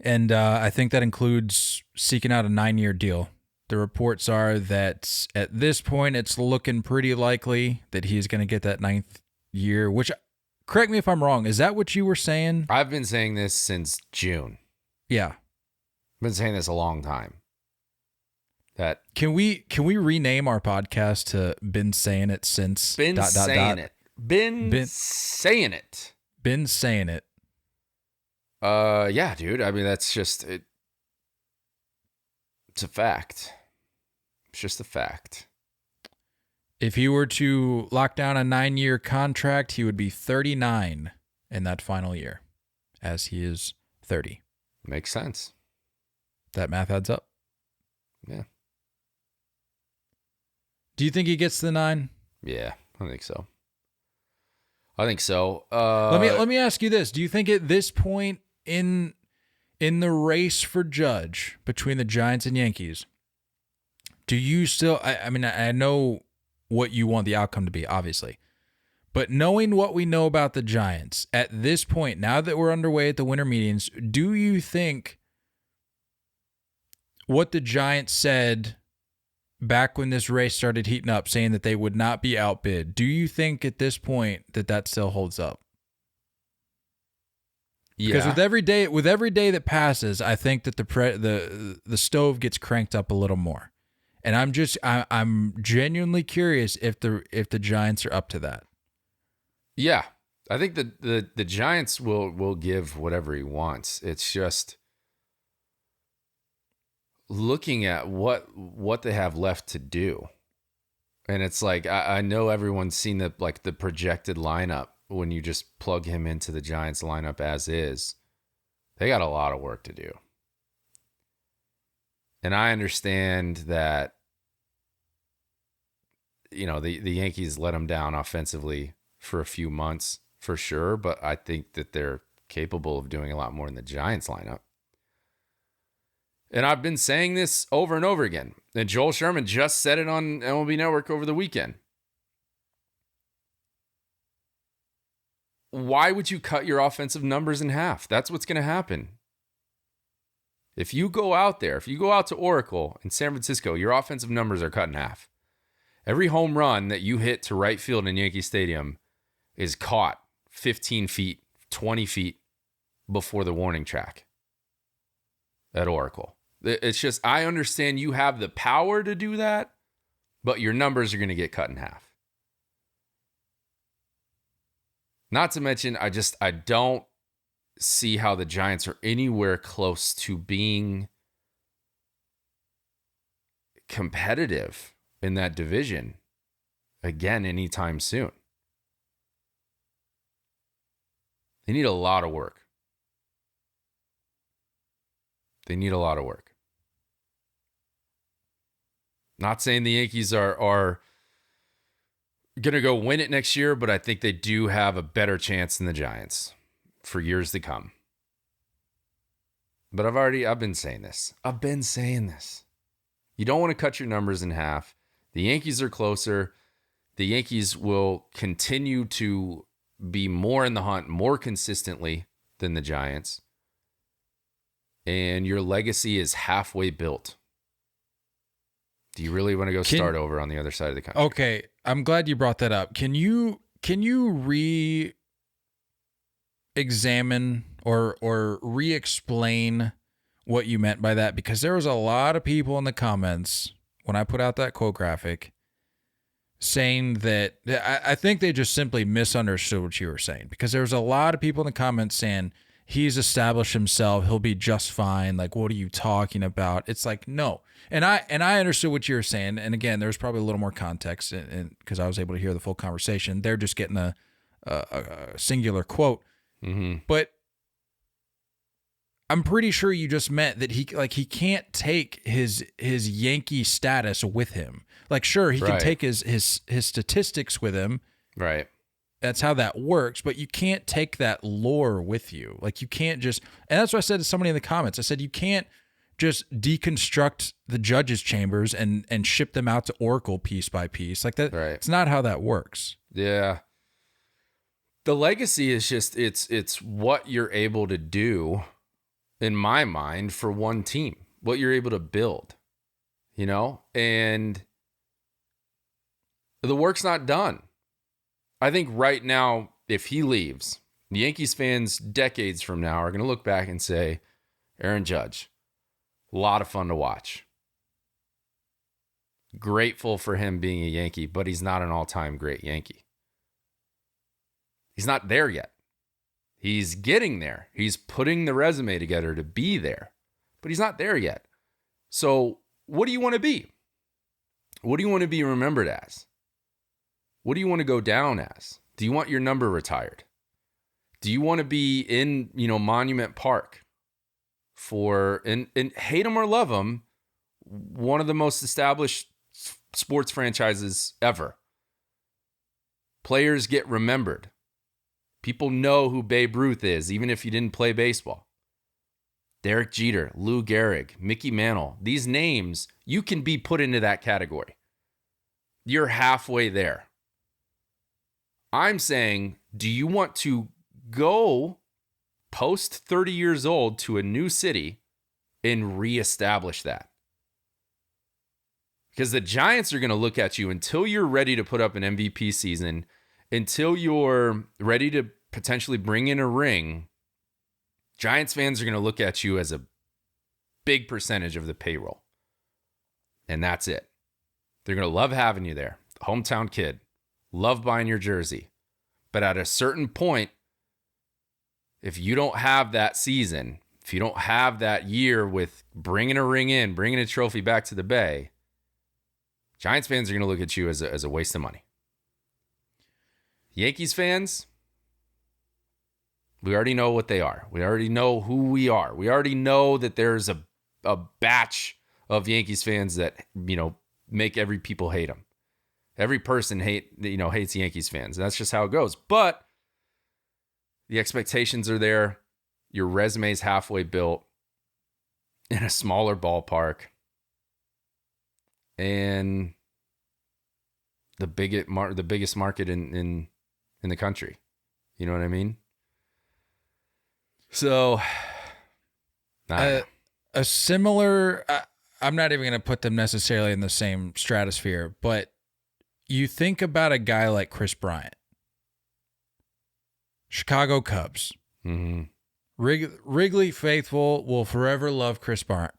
and I think that includes seeking out a 9-year deal. The reports are that at this point, it's looking pretty likely that he's going to get that 9th year, which, correct me if I'm wrong, is that what you were saying? I've been saying this since June. Yeah. I've been saying this a long time. That Can we rename our podcast to Been Saying It Since... Been saying it. Been saying it. Been saying it. Yeah, dude. I mean, that's just it. It's a fact. It's just a fact. If he were to lock down a 9-year contract, he would be 39 in that final year, as he is 30. Makes sense. That math adds up. Yeah. Do you think he gets the 9? Yeah, I think so. Let me ask you this: do you think at this point in the race for Judge between the Giants and Yankees, do you still? I mean, I know what you want the outcome to be, obviously. But knowing what we know about the Giants at this point, now that we're underway at the winter meetings, do you think what the Giants said back when this race started heating up, saying that they would not be outbid, do you think at this point that still holds up? Yeah. Because with every day that passes, I think that the stove gets cranked up a little more, and I'm genuinely curious if the Giants are up to that. Yeah, I think the Giants will give whatever he wants. It's just looking at what they have left to do, and it's like I know everyone's seen the projected lineup. When you just plug him into the Giants lineup as is, they got a lot of work to do. And I understand that, the Yankees let them down offensively for a few months for sure, but I think that they're capable of doing a lot more in the Giants lineup. And I've been saying this over and over again. And Joel Sherman just said it on MLB Network over the weekend. Why would you cut your offensive numbers in half? That's what's going to happen. If you go out to Oracle in San Francisco, your offensive numbers are cut in half. Every home run that you hit to right field in Yankee Stadium is caught 15 feet, 20 feet before the warning track at Oracle. It's just, I understand you have the power to do that, but your numbers are going to get cut in half. Not to mention, I don't see how the Giants are anywhere close to being competitive in that division again anytime soon. They need a lot of work. Not saying the Yankees are going to go win it next year, but I think they do have a better chance than the Giants for years to come. But I've been saying this. You don't want to cut your numbers in half. The Yankees are closer. The Yankees will continue to be more in the hunt more consistently than the Giants. And your legacy is halfway built. Do you really want to go start over on the other side of the country? Okay, I'm glad you brought that up. Can you re-examine or re-explain what you meant by that? Because there was a lot of people in the comments when I put out that quote graphic saying that I think they just simply misunderstood what you were saying, because there was a lot of people in the comments saying he's established himself, he'll be just fine. Like, what are you talking about? It's like, no. And I understood what you were saying. And again, there's probably a little more context because I was able to hear the full conversation. They're just getting a singular quote. Mm-hmm. But I'm pretty sure you just meant that he can't take his Yankee status with him. Like, sure, he can take his statistics with him. Right. That's how that works, but you can't take that lore with you. Like, you can't just, and that's what I said to somebody in the comments. I said, you can't just deconstruct the judges' chambers and ship them out to Oracle piece by piece. Like that. Right. It's not how that works. Yeah. The legacy is just, it's what you're able to do, in my mind, for one team, what you're able to build, and the work's not done. I think right now, if he leaves, the Yankees fans decades from now are going to look back and say, Aaron Judge, a lot of fun to watch. Grateful for him being a Yankee, but he's not an all-time great Yankee. He's not there yet. He's getting there. He's putting the resume together to be there, but he's not there yet. So what do you want to be? What do you want to be remembered as? What do you want to go down as? Do you want your number retired? Do you want to be in, Monument Park for, and hate them or love them, one of the most established sports franchises ever? Players get remembered. People know who Babe Ruth is, even if you didn't play baseball. Derek Jeter, Lou Gehrig, Mickey Mantle. These names, you can be put into that category. you're halfway there. I'm saying, do you want to go post 30 years old to a new city and reestablish that? Because the Giants are going to look at you until you're ready to put up an MVP season, until you're ready to potentially bring in a ring. Giants fans are going to look at you as a big percentage of the payroll. And that's it. They're going to love having you there. Hometown kid. Love buying your jersey. But at a certain point, if you don't have that season, if you don't have that year with bringing a ring in, bringing a trophy back to the Bay, Giants fans are going to look at you as a waste of money. Yankees fans, we already know what they are. We already know who we are. We already know that there's a batch of Yankees fans that, make every people hate them. Every person hates Yankees fans. And that's just how it goes. But the expectations are there. Your resume's halfway built in a smaller ballpark. And the biggest market in the country. You know what I mean? So a similar, I'm not even going to put them necessarily in the same stratosphere, but you think about a guy like Chris Bryant, Chicago Cubs. Mm-hmm. Wrigley faithful will forever love Chris Bryant,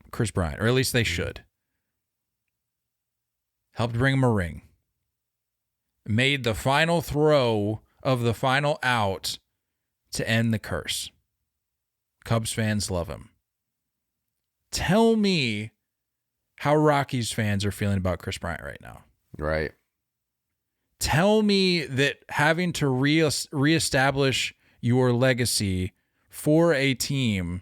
or at least they should. Helped bring him a ring. Made the final throw of the final out to end the curse. Cubs fans love him. Tell me how Rockies fans are feeling about Chris Bryant right now. Right. Tell me that having to reestablish your legacy for a team,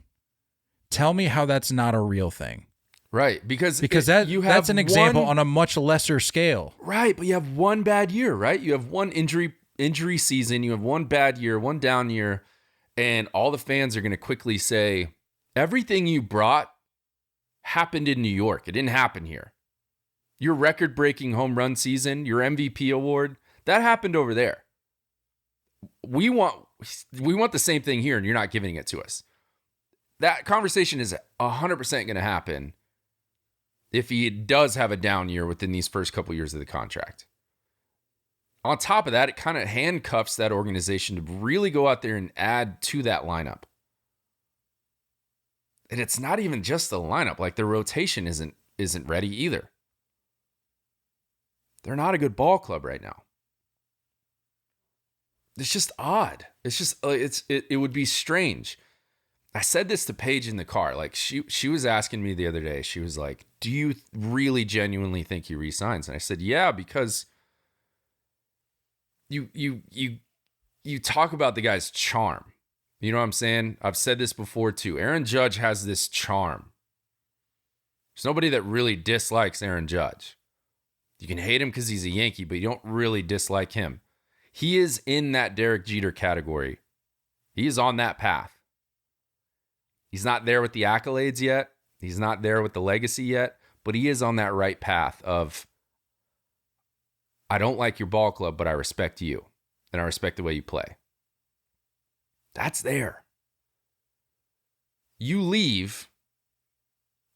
tell me how that's not a real thing. Right, because that's an example on a much lesser scale. Right, but you have one bad year, right? You have one injury season, you have one bad year, one down year, and all the fans are going to quickly say, everything you brought happened in New York. It didn't happen here. Your record-breaking home run season, your MVP award, that happened over there. We want the same thing here, and you're not giving it to us. That conversation is 100% going to happen if he does have a down year within these first couple years of the contract. On top of that, it kind of handcuffs that organization to really go out there and add to that lineup. And it's not even just the lineup. Like, their rotation isn't ready either. They're not a good ball club right now. It's just odd. It's just it would be strange. I said this to Paige in the car. Like, she was asking me the other day. She was like, "Do you really genuinely think he resigns?" And I said, "Yeah, because you talk about the guy's charm. You know what I'm saying? I've said this before too. Aaron Judge has this charm. There's nobody that really dislikes Aaron Judge. You can hate him because he's a Yankee, but you don't really dislike him. He is in that Derek Jeter category. He is on that path. He's not there with the accolades yet. He's not there with the legacy yet, but he is on that right path of, I don't like your ball club, but I respect you, and I respect the way you play. That's there. You leave,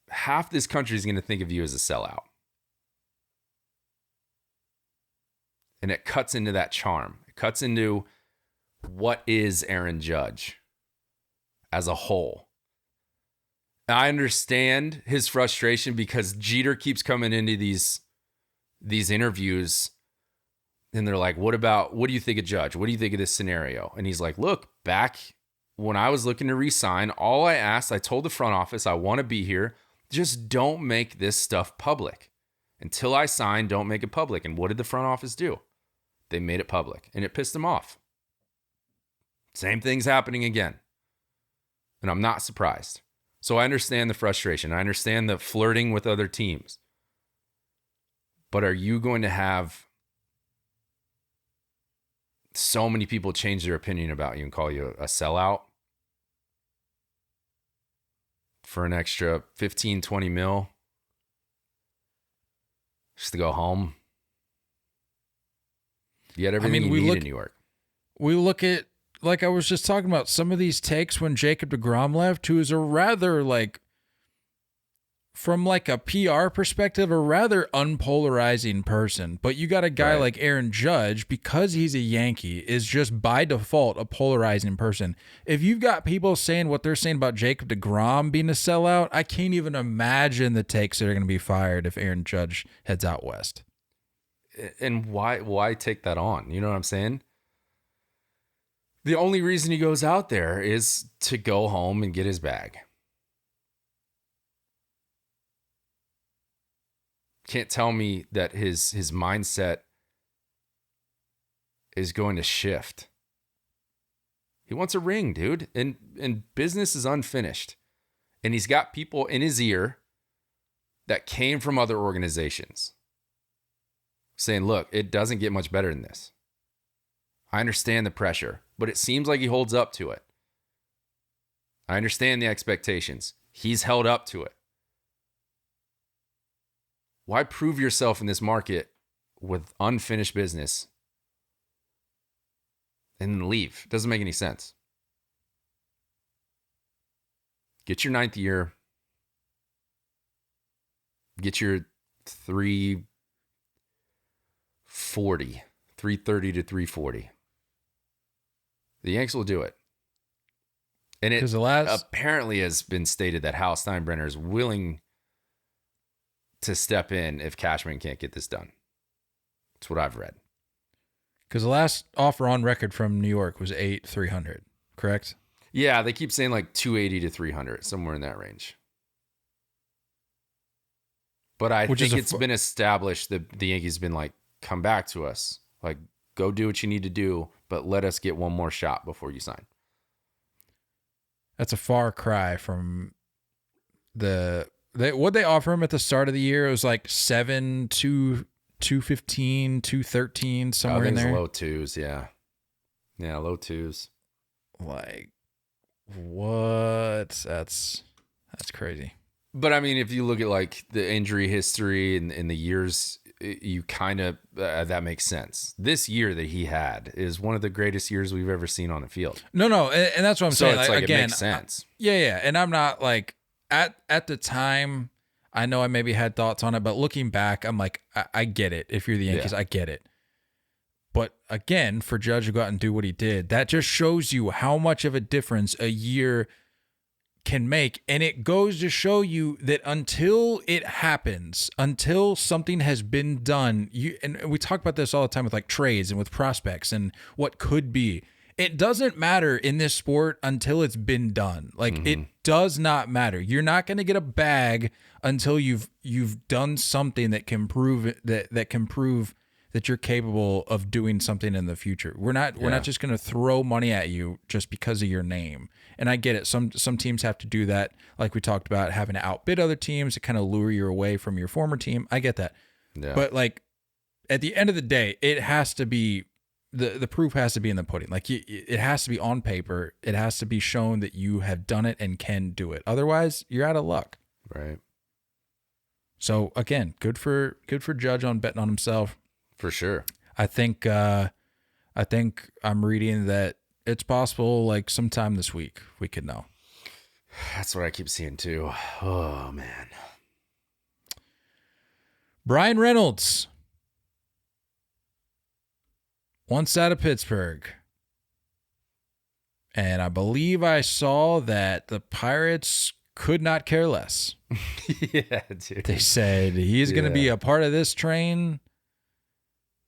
half this country is going to think of you as a sellout. And it cuts into that charm. It cuts into what is Aaron Judge as a whole. I understand his frustration because Jeter keeps coming into these interviews and they're like, what do you think of Judge? What do you think of this scenario? And he's like, look, back when I was looking to resign, all I told the front office, I want to be here. Just don't make this stuff public. Until I sign, don't make it public. And what did the front office do? They made it public and it pissed them off. Same thing's happening again. And I'm not surprised. So I understand the frustration. I understand the flirting with other teams. But are you going to have so many people change their opinion about you and call you a sellout for an extra 15, 20 mil just to go home? You had everything you need in New York. We look at, like I was just talking about, some of these takes when Jacob deGrom left, who is a rather, like, from like a PR perspective, a rather unpolarizing person. But you got a guy like Aaron Judge, because he's a Yankee, is just by default a polarizing person. If you've got people saying what they're saying about Jacob deGrom being a sellout, I can't even imagine the takes that are going to be fired if Aaron Judge heads out west. And why take that on? You know what I'm saying? The only reason he goes out there is to go home and get his bag. Can't tell me that his mindset is going to shift. He wants a ring, dude. And business is unfinished. And he's got people in his ear that came from other organizations saying, look, it doesn't get much better than this. I understand the pressure, but it seems like he holds up to it. I understand the expectations. He's held up to it. Why prove yourself in this market with unfinished business and then leave? Doesn't make any sense. Get your 9th year. Get your 330 to 340. The Yanks will do it. And it apparently has been stated that Hal Steinbrenner is willing to step in if Cashman can't get this done. That's what I've read. Because the last offer on record from New York was 300, correct? Yeah, they keep saying like 280 to 300, somewhere in that range. But I think it's been established that the Yankees have been like, come back to us. Like, go do what you need to do, but let us get one more shot before you sign. That's a far cry from what they offer him at the start of the year. It was like 215, 213, somewhere in there. I think it's low twos, yeah. Yeah, low twos. Like, what? That's crazy. But I mean, if you look at like the injury history and the years, you kind of, that makes sense. This year that he had is one of the greatest years we've ever seen on the field. No. And that's what I'm saying. So it's like again, it makes sense. Yeah. And I'm not like, at the time, I know I maybe had thoughts on it, but looking back, I'm like, I get it. If you're the Yankees, I get it. But again, for Judge to go out and do what he did, that just shows you how much of a difference a year can make. And it goes to show you that until it happens, until something has been done, and we talk about this all the time with like trades and with prospects and what could be. It doesn't matter in this sport until it's been done. Like it does not matter. You're not going to get a bag until you've done something that can prove that you're capable of doing something in the future. We're not just going to throw money at you just because of your name. And I get it. Some teams have to do that, like we talked about, having to outbid other teams to kind of lure you away from your former team. I get that. Yeah. But like at the end of the day, it has to be the proof has to be in the pudding. Like it has to be on paper. It has to be shown that you have done it and can do it. Otherwise, you're out of luck. Right. So again, good for Judge on betting on himself. For sure. I think I'm reading that it's possible like sometime this week we could know. That's what I keep seeing too. Oh man. Bryan Reynolds. Once out of Pittsburgh. And I believe I saw that the Pirates could not care less. Yeah, dude. They said he's going to be a part of this train.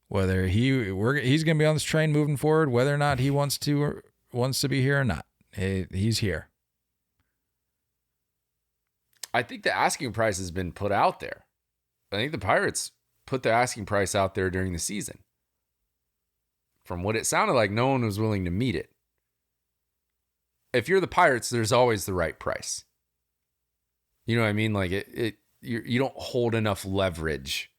Whether he's going to be on this train moving forward, whether or not he wants to be here or not, he's here. I think the asking price has been put out there. I think the Pirates put the asking price out there during the season. From what it sounded like, no one was willing to meet it. If you're the Pirates, there's always the right price. You know what I mean? Like you don't hold enough leverage.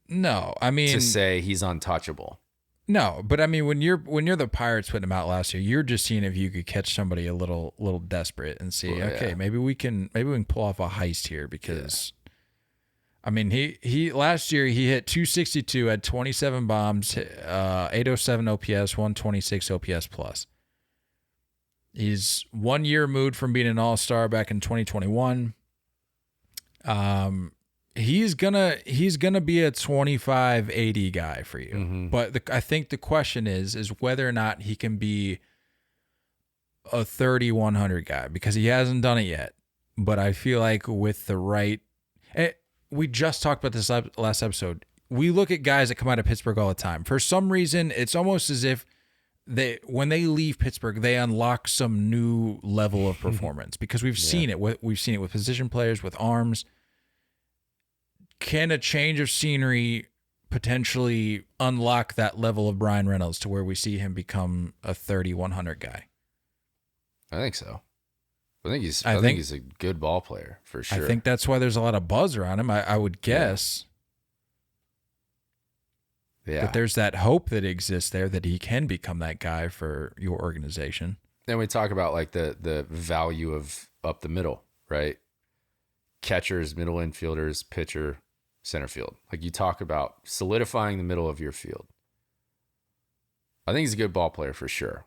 No, I mean to say he's untouchable. No, but I mean when you're the Pirates putting him out last year, you're just seeing if you could catch somebody a little desperate and see, maybe we can pull off a heist here because I mean, he last year he hit 262, had 27 bombs, 807 OPS, 126 OPS plus. He's 1 year removed from being an all-star back in 2021. He's gonna be a 25-80 guy for you. Mm-hmm. But I think the question is whether or not he can be a 30-100 guy, because he hasn't done it yet. But I feel like with the right, we just talked about this last episode. We look at guys that come out of Pittsburgh all the time. For some reason, it's almost as if when they leave Pittsburgh, they unlock some new level of performance, because we've seen it. We've seen it with position players, with arms. Can a change of scenery potentially unlock that level of Bryan Reynolds to where we see him become a 30-100 guy? I think so. I think he's a good ball player for sure. I think that's why there's a lot of buzz around him. I would guess. Yeah. But there's that hope that exists there that he can become that guy for your organization. Then we talk about like the value of up the middle, right? Catchers, middle infielders, pitcher, center field. Like you talk about solidifying the middle of your field. I think he's a good ball player for sure.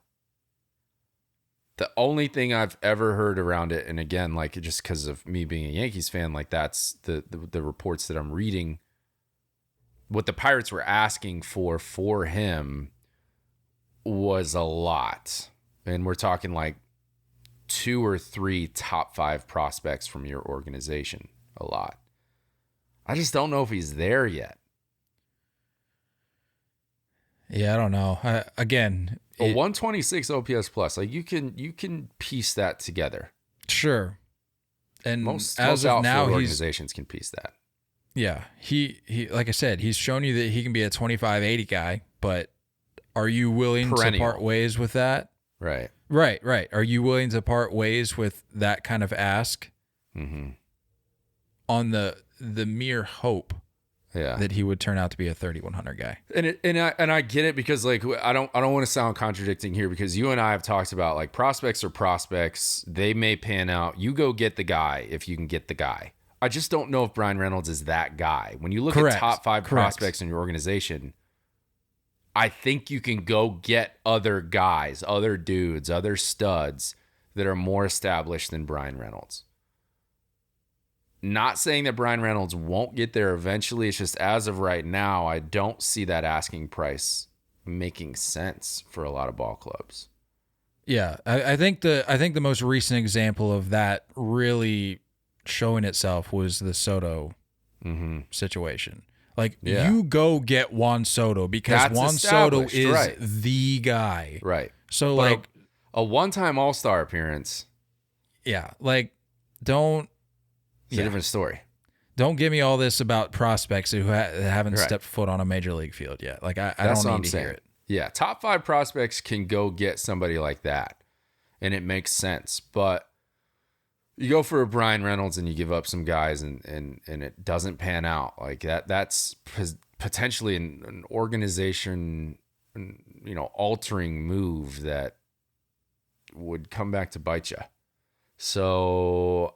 The only thing I've ever heard around it, and again, like just because of me being a Yankees fan, like that's the reports that I'm reading. What the Pirates were asking for him was a lot. And we're talking like 2 or 3 top 5 prospects from your organization. A lot. I just don't know if he's there yet. Yeah, I don't know. Again, a 126 OPS plus, like you can piece that together. Sure. And most as of now, organizations can piece that. Yeah, he like I said, he's shown you that he can be a 25-80 guy, but are you willing to part ways with that? Right. Right. Are you willing to part ways with that kind of ask? Mm-hmm. On the mere hope that he would turn out to be a 30-100 guy. And I get it, because like I don't want to sound contradicting here, because you and I have talked about like prospects are prospects. They may pan out. You go get the guy if you can get the guy. I just don't know if Bryan Reynolds is that guy. When you look at top 5 prospects in your organization, I think you can go get other guys, other dudes, other studs that are more established than Bryan Reynolds. Not saying that Bryan Reynolds won't get there eventually. It's just as of right now, I don't see that asking price making sense for a lot of ball clubs. Yeah, I think the most recent example of that really showing itself was the Soto situation. Like you go get Juan Soto because that's Juan Soto is right. the guy. Right. So but like a one-time All-Star appearance. Yeah, like don't. It's a different story. Don't give me all this about prospects who haven't stepped foot on a major league field yet. Like I don't need to hear it. Yeah, top 5 prospects can go get somebody like that, and it makes sense. But you go for a Bryan Reynolds and you give up some guys, and it doesn't pan out like that. That's potentially an organization, altering move that would come back to bite you. So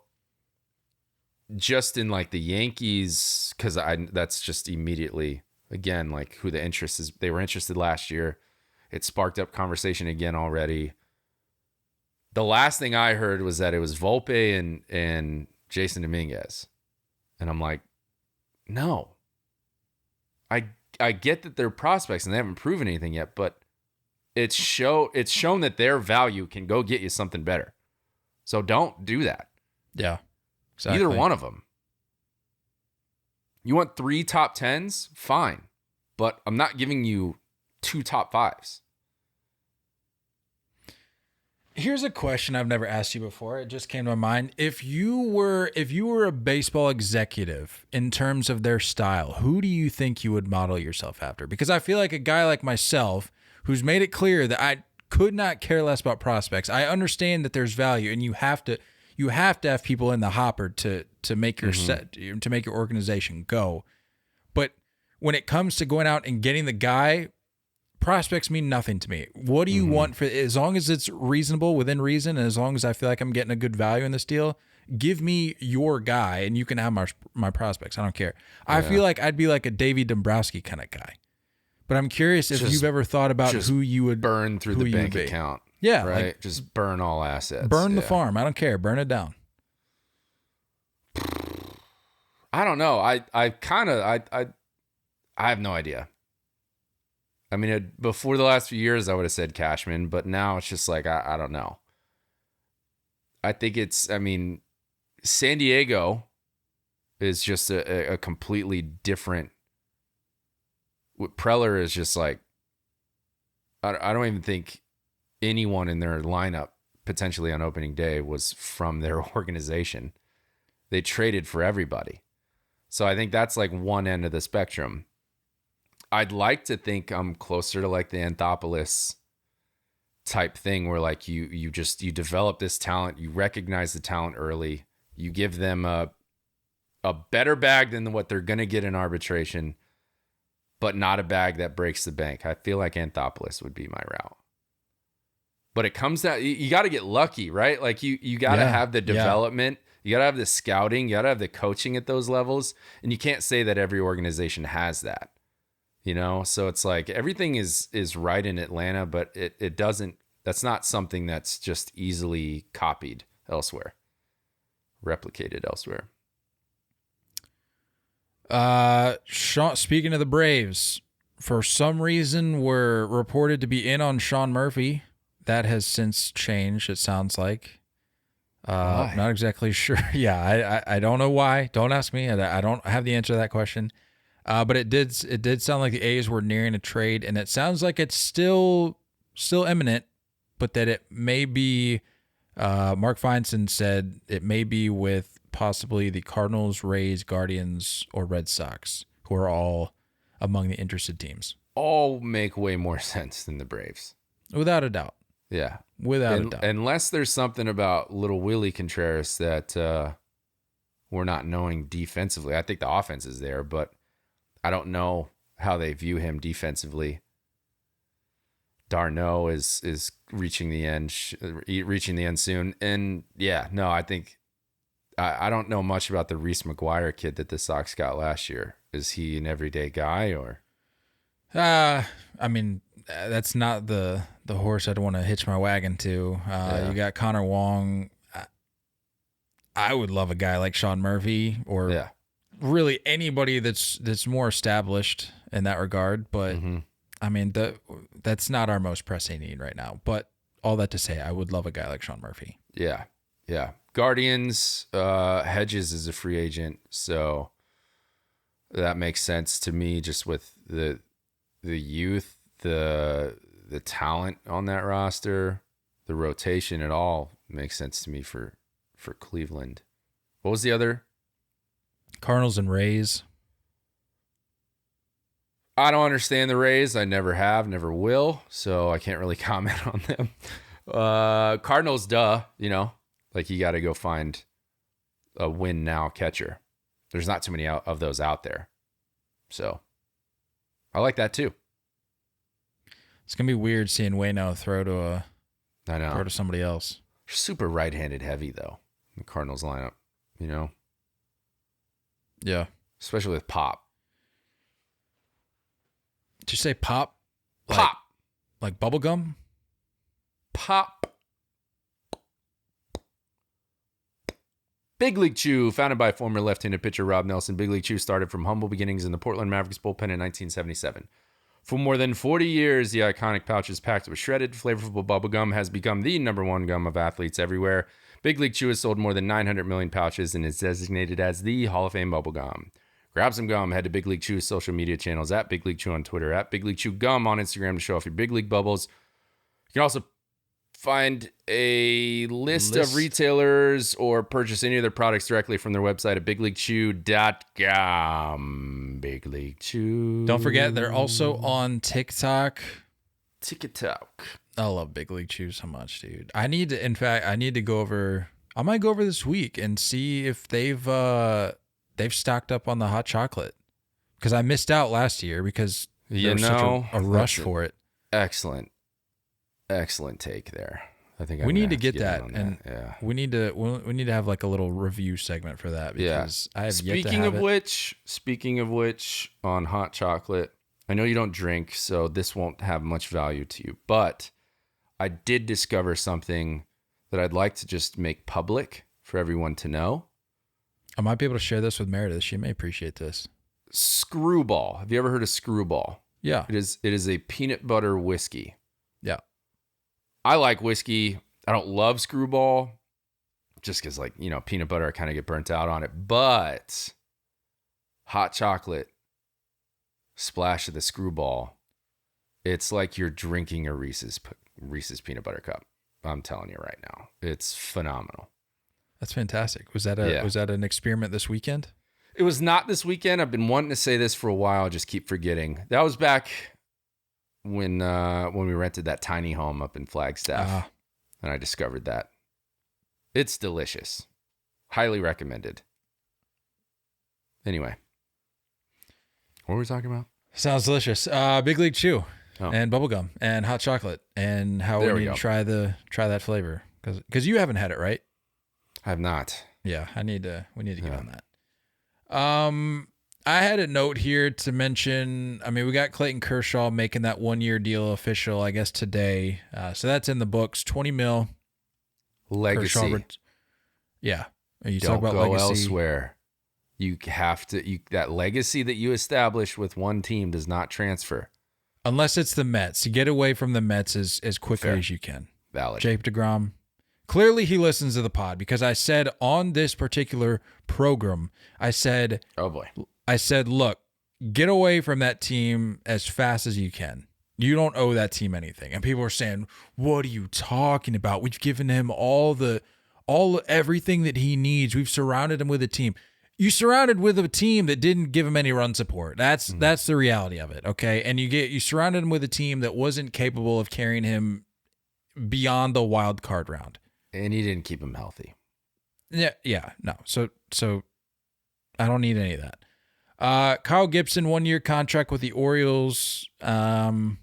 just in like the Yankees, because that's just immediately again like who the interest is. They were interested last year. It sparked up conversation again already. The last thing I heard was that it was Volpe and Jason Dominguez. And I'm like, no. I get that they're prospects and they haven't proven anything yet, but it's shown that their value can go get you something better. So don't do that. Yeah. Exactly. Either one of them. You want 3 top 10s? Fine. But I'm not giving you 2 top 5s. Here's a question I've never asked you before. It just came to my mind. If you were a baseball executive in terms of their style, who do you think you would model yourself after? Because I feel like a guy like myself who's made it clear that I could not care less about prospects. I understand that there's value and you have to have people in the hopper to make your to make your organization go. But when it comes to going out and getting the guy, prospects mean nothing to me. What do you want for, as long as it's reasonable, within reason, and as long as I feel like I'm getting a good value in this deal, give me your guy and you can have my prospects. I don't care. I feel like I'd be like a Davey Dombrowski kind of guy. But I'm curious if you've ever thought about who you would burn through the bank account. Yeah. Right? Like, just burn all assets. Burn the farm. I don't care. Burn it down. I don't know. I have no idea. I mean, before the last few years, I would have said Cashman, but now it's just like, I don't know. I think San Diego is just a completely different. Preller is just like, I don't even think anyone in their lineup potentially on opening day was from their organization. They traded for everybody. So I think that's like one end of the spectrum. I'd like to think I'm closer to like the Anthopoulos type thing where like you develop this talent, you recognize the talent early, you give them a better bag than what they're going to get in arbitration, but not a bag that breaks the bank. I feel like Anthopoulos would be my route. But it comes down, you got to get lucky, right? Like you got to have the development, you got to have the scouting, you got to have the coaching at those levels, and you can't say that every organization has that. You know, so it's like everything is right in Atlanta, but it doesn't. That's not something that's just easily copied elsewhere, replicated elsewhere. Sean, speaking of the Braves, for some reason we're reported to be in on Sean Murphy. That has since changed. It sounds like. Not exactly sure. Yeah, I don't know why. Don't ask me. I don't have the answer to that question. But it did sound like the A's were nearing a trade, and it sounds like it's still imminent, but that it may be. Mark Feinstein said it may be with possibly the Cardinals, Rays, Guardians, or Red Sox, who are all among the interested teams. All make way more sense than the Braves, without a doubt. Yeah, without a doubt. Unless there's something about little Willie Contreras that we're not knowing defensively. I think the offense is there, but I don't know how they view him defensively. Darno is reaching the end soon. And yeah, no, I think I don't know much about the Reese McGuire kid that the Sox got last year. Is he an everyday guy or? I mean, that's not the horse I'd want to hitch my wagon to. You got Connor Wong. I would love a guy like Sean Murphy or really anybody that's more established in that regard. But I mean, that's not our most pressing need right now. But all that to say, I would love a guy like Sean Murphy. Yeah. Yeah. Guardians, Hedges is a free agent. So that makes sense to me just with the youth, the talent on that roster, the rotation, it all makes sense to me for Cleveland. What was the other? Cardinals and Rays. I don't understand the Rays. I never have, never will. So I can't really comment on them. Cardinals, you know, like you got to go find a win now catcher. There's not too many of those out there. So I like that too. It's going to be weird seeing Waino throw to somebody else. Super right-handed heavy though. The Cardinals lineup, you know? Yeah. Especially with Pop. Did you say Pop? Pop. Like bubble gum? Pop. Big League Chew, founded by former left-handed pitcher Rob Nelson. Big League Chew started from humble beginnings in the Portland Mavericks bullpen in 1977. For more than 40 years, the iconic pouch is packed with shredded, flavorful bubblegum has become the number one gum of athletes everywhere. Big League Chew has sold more than 900 million pouches and is designated as the Hall of Fame bubblegum. Grab some gum, head to Big League Chew's social media channels, at Big League Chew on Twitter, at Big League Chew Gum on Instagram to show off your Big League bubbles. You can also find a list of retailers or purchase any of their products directly from their website at bigleaguechew.com. Big League Chew. Don't forget, they're also on TikTok. TikTok. I love Big League Chew so much, dude. I need to go over. I might go over this week and see if they've stocked up on the hot chocolate, because I missed out last year because there was such a rush for it. Excellent take there. I think we I'm need gonna to have get in that, on and yeah. we need to have like a little review segment for that because I have yet to have it. Speaking of which, on hot chocolate, I know you don't drink, so this won't have much value to you, but I did discover something that I'd like to just make public for everyone to know. I might be able to share this with Meredith. She may appreciate this. Screwball. Have you ever heard of Screwball? Yeah. It is a peanut butter whiskey. Yeah. I like whiskey. I don't love Screwball just because, like, you know, peanut butter, I kind of get burnt out on it. But hot chocolate, splash of the Screwball, it's like you're drinking a Reese's peanut butter cup. I'm telling you right now. It's phenomenal. That's fantastic. Was that an experiment this weekend? It was not this weekend. I've been wanting to say this for a while. I just keep forgetting. That was back when we rented that tiny home up in Flagstaff, and I discovered that. It's delicious. Highly recommended. Anyway, what were we talking about? Sounds delicious. Big League Chew and bubblegum and hot chocolate and how we need to try that flavor because you haven't had it, right? I have not. Yeah, we need to get on that. I had a note here to mention, I mean, we got Clayton Kershaw making that 1-year deal official, I guess, today. So that's in the books, $20 million. Legacy. Kershaw, yeah. You Don't talk about go legacy. elsewhere. You have to, that legacy that you establish with one team does not transfer. Unless it's the Mets. You get away from the Mets as quickly as you can. Valid. Jacob deGrom. Clearly he listens to the pod because I said on this particular program, I said, oh boy. Look, get away from that team as fast as you can. You don't owe that team anything. And people are saying, what are you talking about? We've given him everything that he needs. We've surrounded him with a team. You surrounded with a team that didn't give him any run support. That's the reality of it. Okay. And you surrounded him with a team that wasn't capable of carrying him beyond the wild card round. And he didn't keep him healthy. Yeah, no. So I don't need any of that. Kyle Gibson, 1-year contract with the Orioles. I'll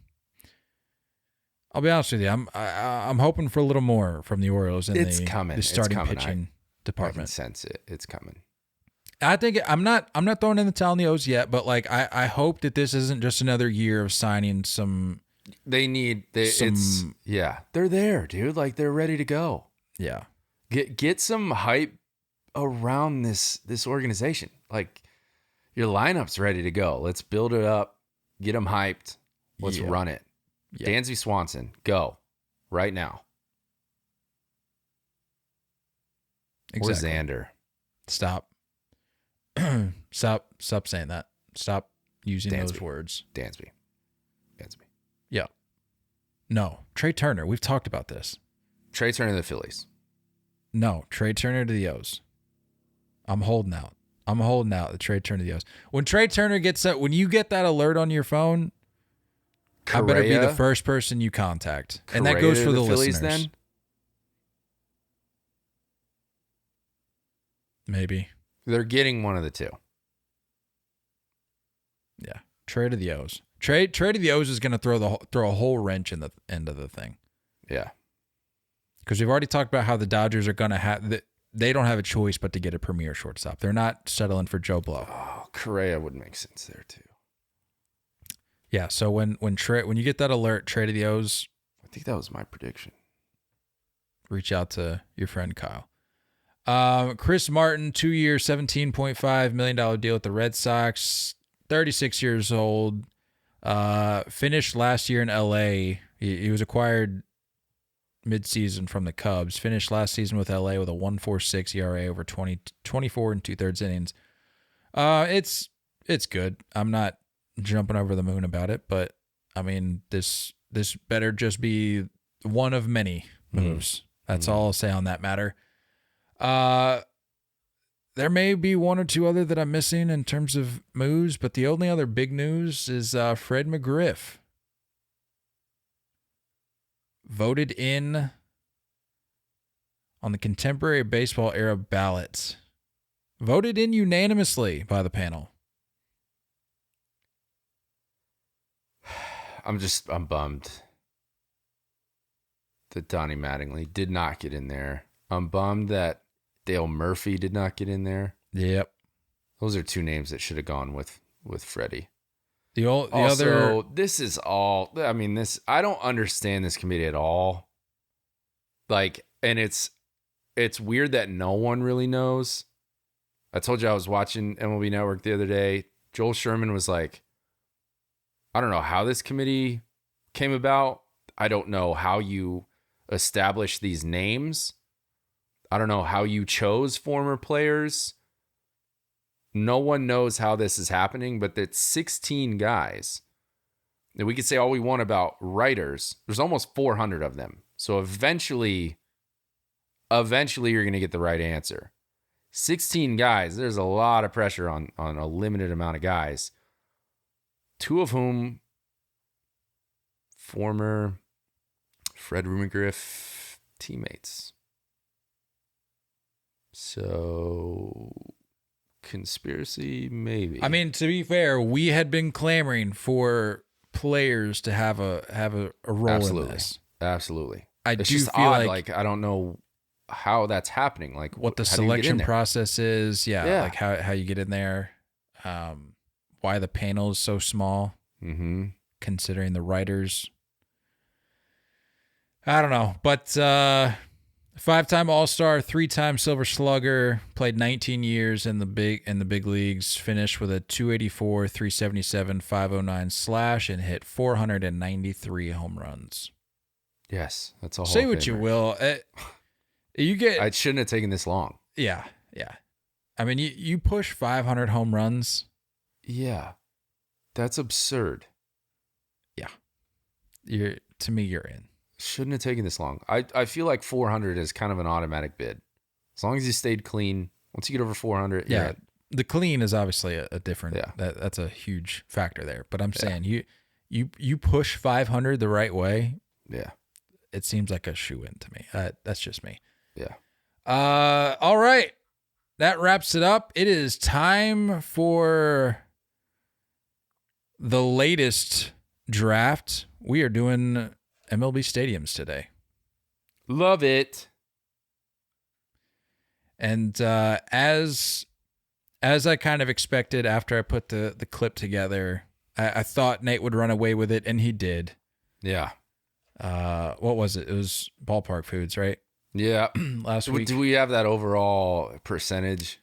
be honest with you. I'm hoping for a little more from the Orioles in the starting pitching department. I can sense it. It's coming. I think I'm not throwing in the towel on the O's yet, but like I hope that this isn't just another year of signing some. They're there, dude. Like they're ready to go. Yeah. Get some hype around this organization. Like your lineup's ready to go. Let's build it up. Get them hyped. Let's run it. Yeah. Dansby Swanson, go right now. Exactly. Or Xander. Stop. Stop saying that. Stop using those words. Dansby. Yeah. No. Trea Turner. We've talked about this. Trea Turner to the Phillies. No. Trea Turner to the O's. I'm holding out. The Trea Turner to the O's. When Trea Turner gets that, when you get that alert on your phone, I better be the first person you contact. And that goes for the Phillies listeners. Then? Maybe. They're getting one of the two. Yeah. Trea to the O's. Trea to the O's is going to throw a whole wrench in the end of the thing. Yeah. Because we've already talked about how the Dodgers are going to have they don't have a choice but to get a premier shortstop. They're not settling for Joe Blow. Oh, Correa would make sense there too. Yeah, so when you get that alert, Trea to the O's, I think that was my prediction. Reach out to your friend Kyle. Chris Martin, 2-year, $17.5 million deal with the Red Sox, 36 years old. Finished last year in LA. He was acquired midseason from the Cubs. Finished last season with LA with a 1.46 ERA over 24 and 2/3 innings. It's good. I'm not jumping over the moon about it, but I mean this better just be one of many moves. That's all I'll say on that matter. There may be one or two other that I'm missing in terms of moves, but the only other big news is Fred McGriff. Voted in on the contemporary baseball era ballots. Voted in unanimously by the panel. I'm bummed. that Donnie Mattingly did not get in there. I'm bummed that Dale Murphy did not get in there. Yep. Those are two names that should have gone with Freddie. This is all, I mean, I don't understand this committee at all. Like, and it's weird that no one really knows. I told you I was watching MLB Network the other day. Joel Sherman was like, I don't know how this committee came about. I don't know how you establish these names. I don't know how you chose former players. No one knows how this is happening, but it's 16 guys. And we could say all we want about writers. There's almost 400 of them. So eventually you're going to get the right answer. 16 guys. There's a lot of pressure on a limited amount of guys. Two of whom former Fred McGriff teammates. So conspiracy, maybe. I mean, to be fair, we had been clamoring for players to have a role in this. Absolutely. It's just feel odd. Like I don't know how that's happening. Like what the selection process is. Yeah. Like how you get in there. Why the panel is so small. Mm-hmm. Considering the writers. I don't know, but 5-time All-Star, 3-time Silver Slugger, played 19 years in the big leagues, finished with a 284, 377, 509 slash, and hit 493 home runs. Yes, that's all. Say what you will, I shouldn't have taken this long. Yeah. I mean, you push 500 home runs. Yeah, that's absurd. Yeah, to me, you're in. Shouldn't have taken this long. I feel like 400 is kind of an automatic bid. As long as you stayed clean, once you get over 400, yeah. The clean is obviously a different. Yeah. That's a huge factor there. But I'm saying you push 500 the right way. Yeah, it seems like a shoe-in to me. That's just me. Yeah. All right, that wraps it up. It is time for the latest draft. We are doing MLB stadiums today. Love it. And as I kind of expected after I put the clip together, I thought Nate would run away with it, and he did. Yeah. What was it? It was Ballpark Foods, right? Yeah. Last week. Do we have that overall percentage?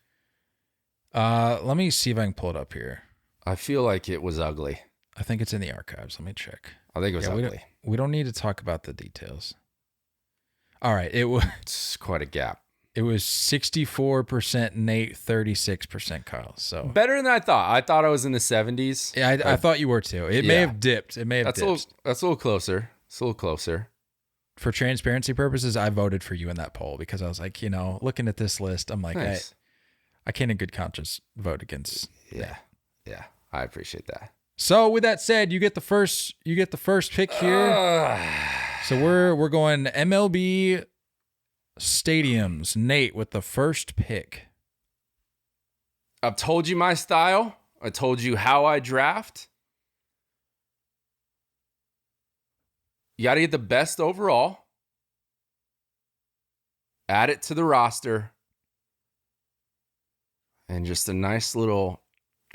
Let me see if I can pull it up here. I feel like it was ugly. I think it's in the archives. Let me check. I think it was ugly. We don't need to talk about the details. All right. It's quite a gap. It was 64% Nate, 36% Kyle. So better than I thought. I thought I was in the 70s. Yeah, I thought you were too. It may have dipped. That's a little closer. It's a little closer. For transparency purposes, I voted for you in that poll because I was like, looking at this list, I'm like, nice. I can't in good conscience vote against. Yeah. I appreciate that. So with that said, you get the first pick here. So we're going MLB stadiums. Nate with the first pick. I've told you my style. I told you how I draft. You got to get the best overall. Add it to the roster. And just a nice little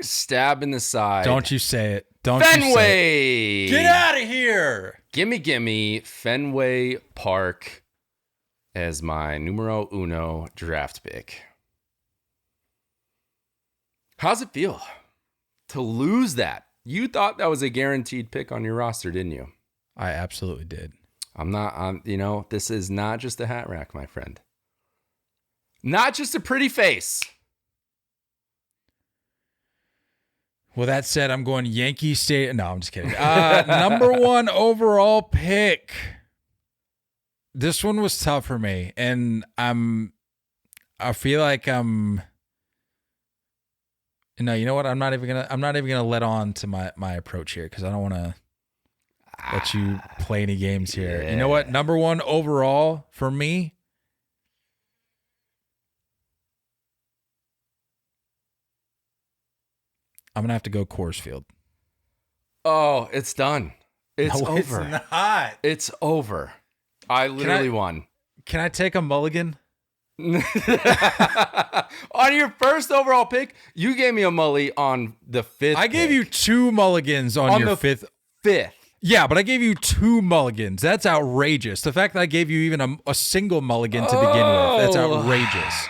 stab in the side. Don't you say it. Fenway. Get out of here. Gimme Fenway Park as my numero uno draft pick. How's it feel to lose that? You thought that was a guaranteed pick on your roster, didn't you? I absolutely did. This is not just a hat rack, my friend. Not just a pretty face. Well, that said, I'm going Yankee Stadium. No, I'm just kidding. Number 1 overall pick. This one was tough for me, and I feel like I'm. No, you know what? I'm not even gonna let on to my approach here because I don't want to let you play any games here. Yeah. You know what? Number 1 overall for me. I'm going to have to go Coors Field. Oh, it's done. It's over. It's not. It's over. I literally won. Can I take a mulligan? On your first overall pick, you gave me a mully on the 5th. I gave you 2 mulligans on your the 5th. Yeah, but I gave you 2 mulligans. That's outrageous. The fact that I gave you even a single mulligan to begin with, that's outrageous.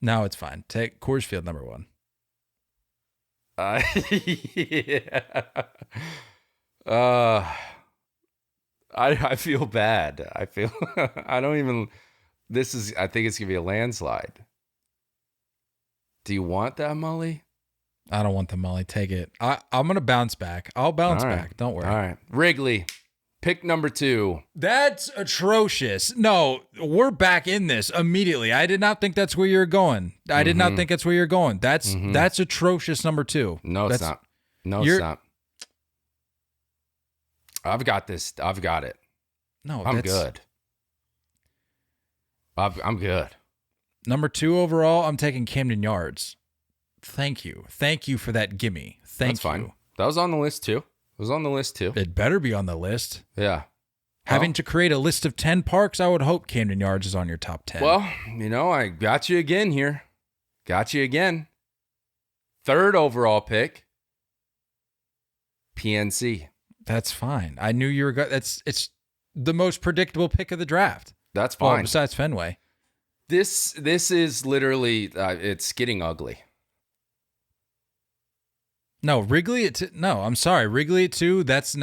No, it's fine. Take Coors Field number 1. Yeah. I feel bad. I feel I don't even. I think it's gonna be a landslide. Do you want that, Mully? I don't want the mully. Take it. I'm gonna bounce back. I'll bounce back. Don't worry. All right, Wrigley, pick number 2. That's atrocious. No, we're back in this immediately. I did not think that's where you're going. I did not think that's where you're going. That's atrocious. Number 2. No, it's not. No, it's not. I've got this. I've got it. No, I'm good. I'm good. Number 2 overall, I'm taking Camden Yards. Thank you. Thank you for that gimme. That's fine. That was on the list too. It better be on the list. Yeah. Having to create a list of 10 parks, I would hope Camden Yards is on your top 10. Well, I got you again here. Got you again. 3rd overall pick, PNC. That's fine. I knew you were going. It's the most predictable pick of the draft. That's fine. Well, besides Fenway. This is literally it's getting ugly. No, Wrigley at 2. No, I'm sorry. Wrigley at 2. That's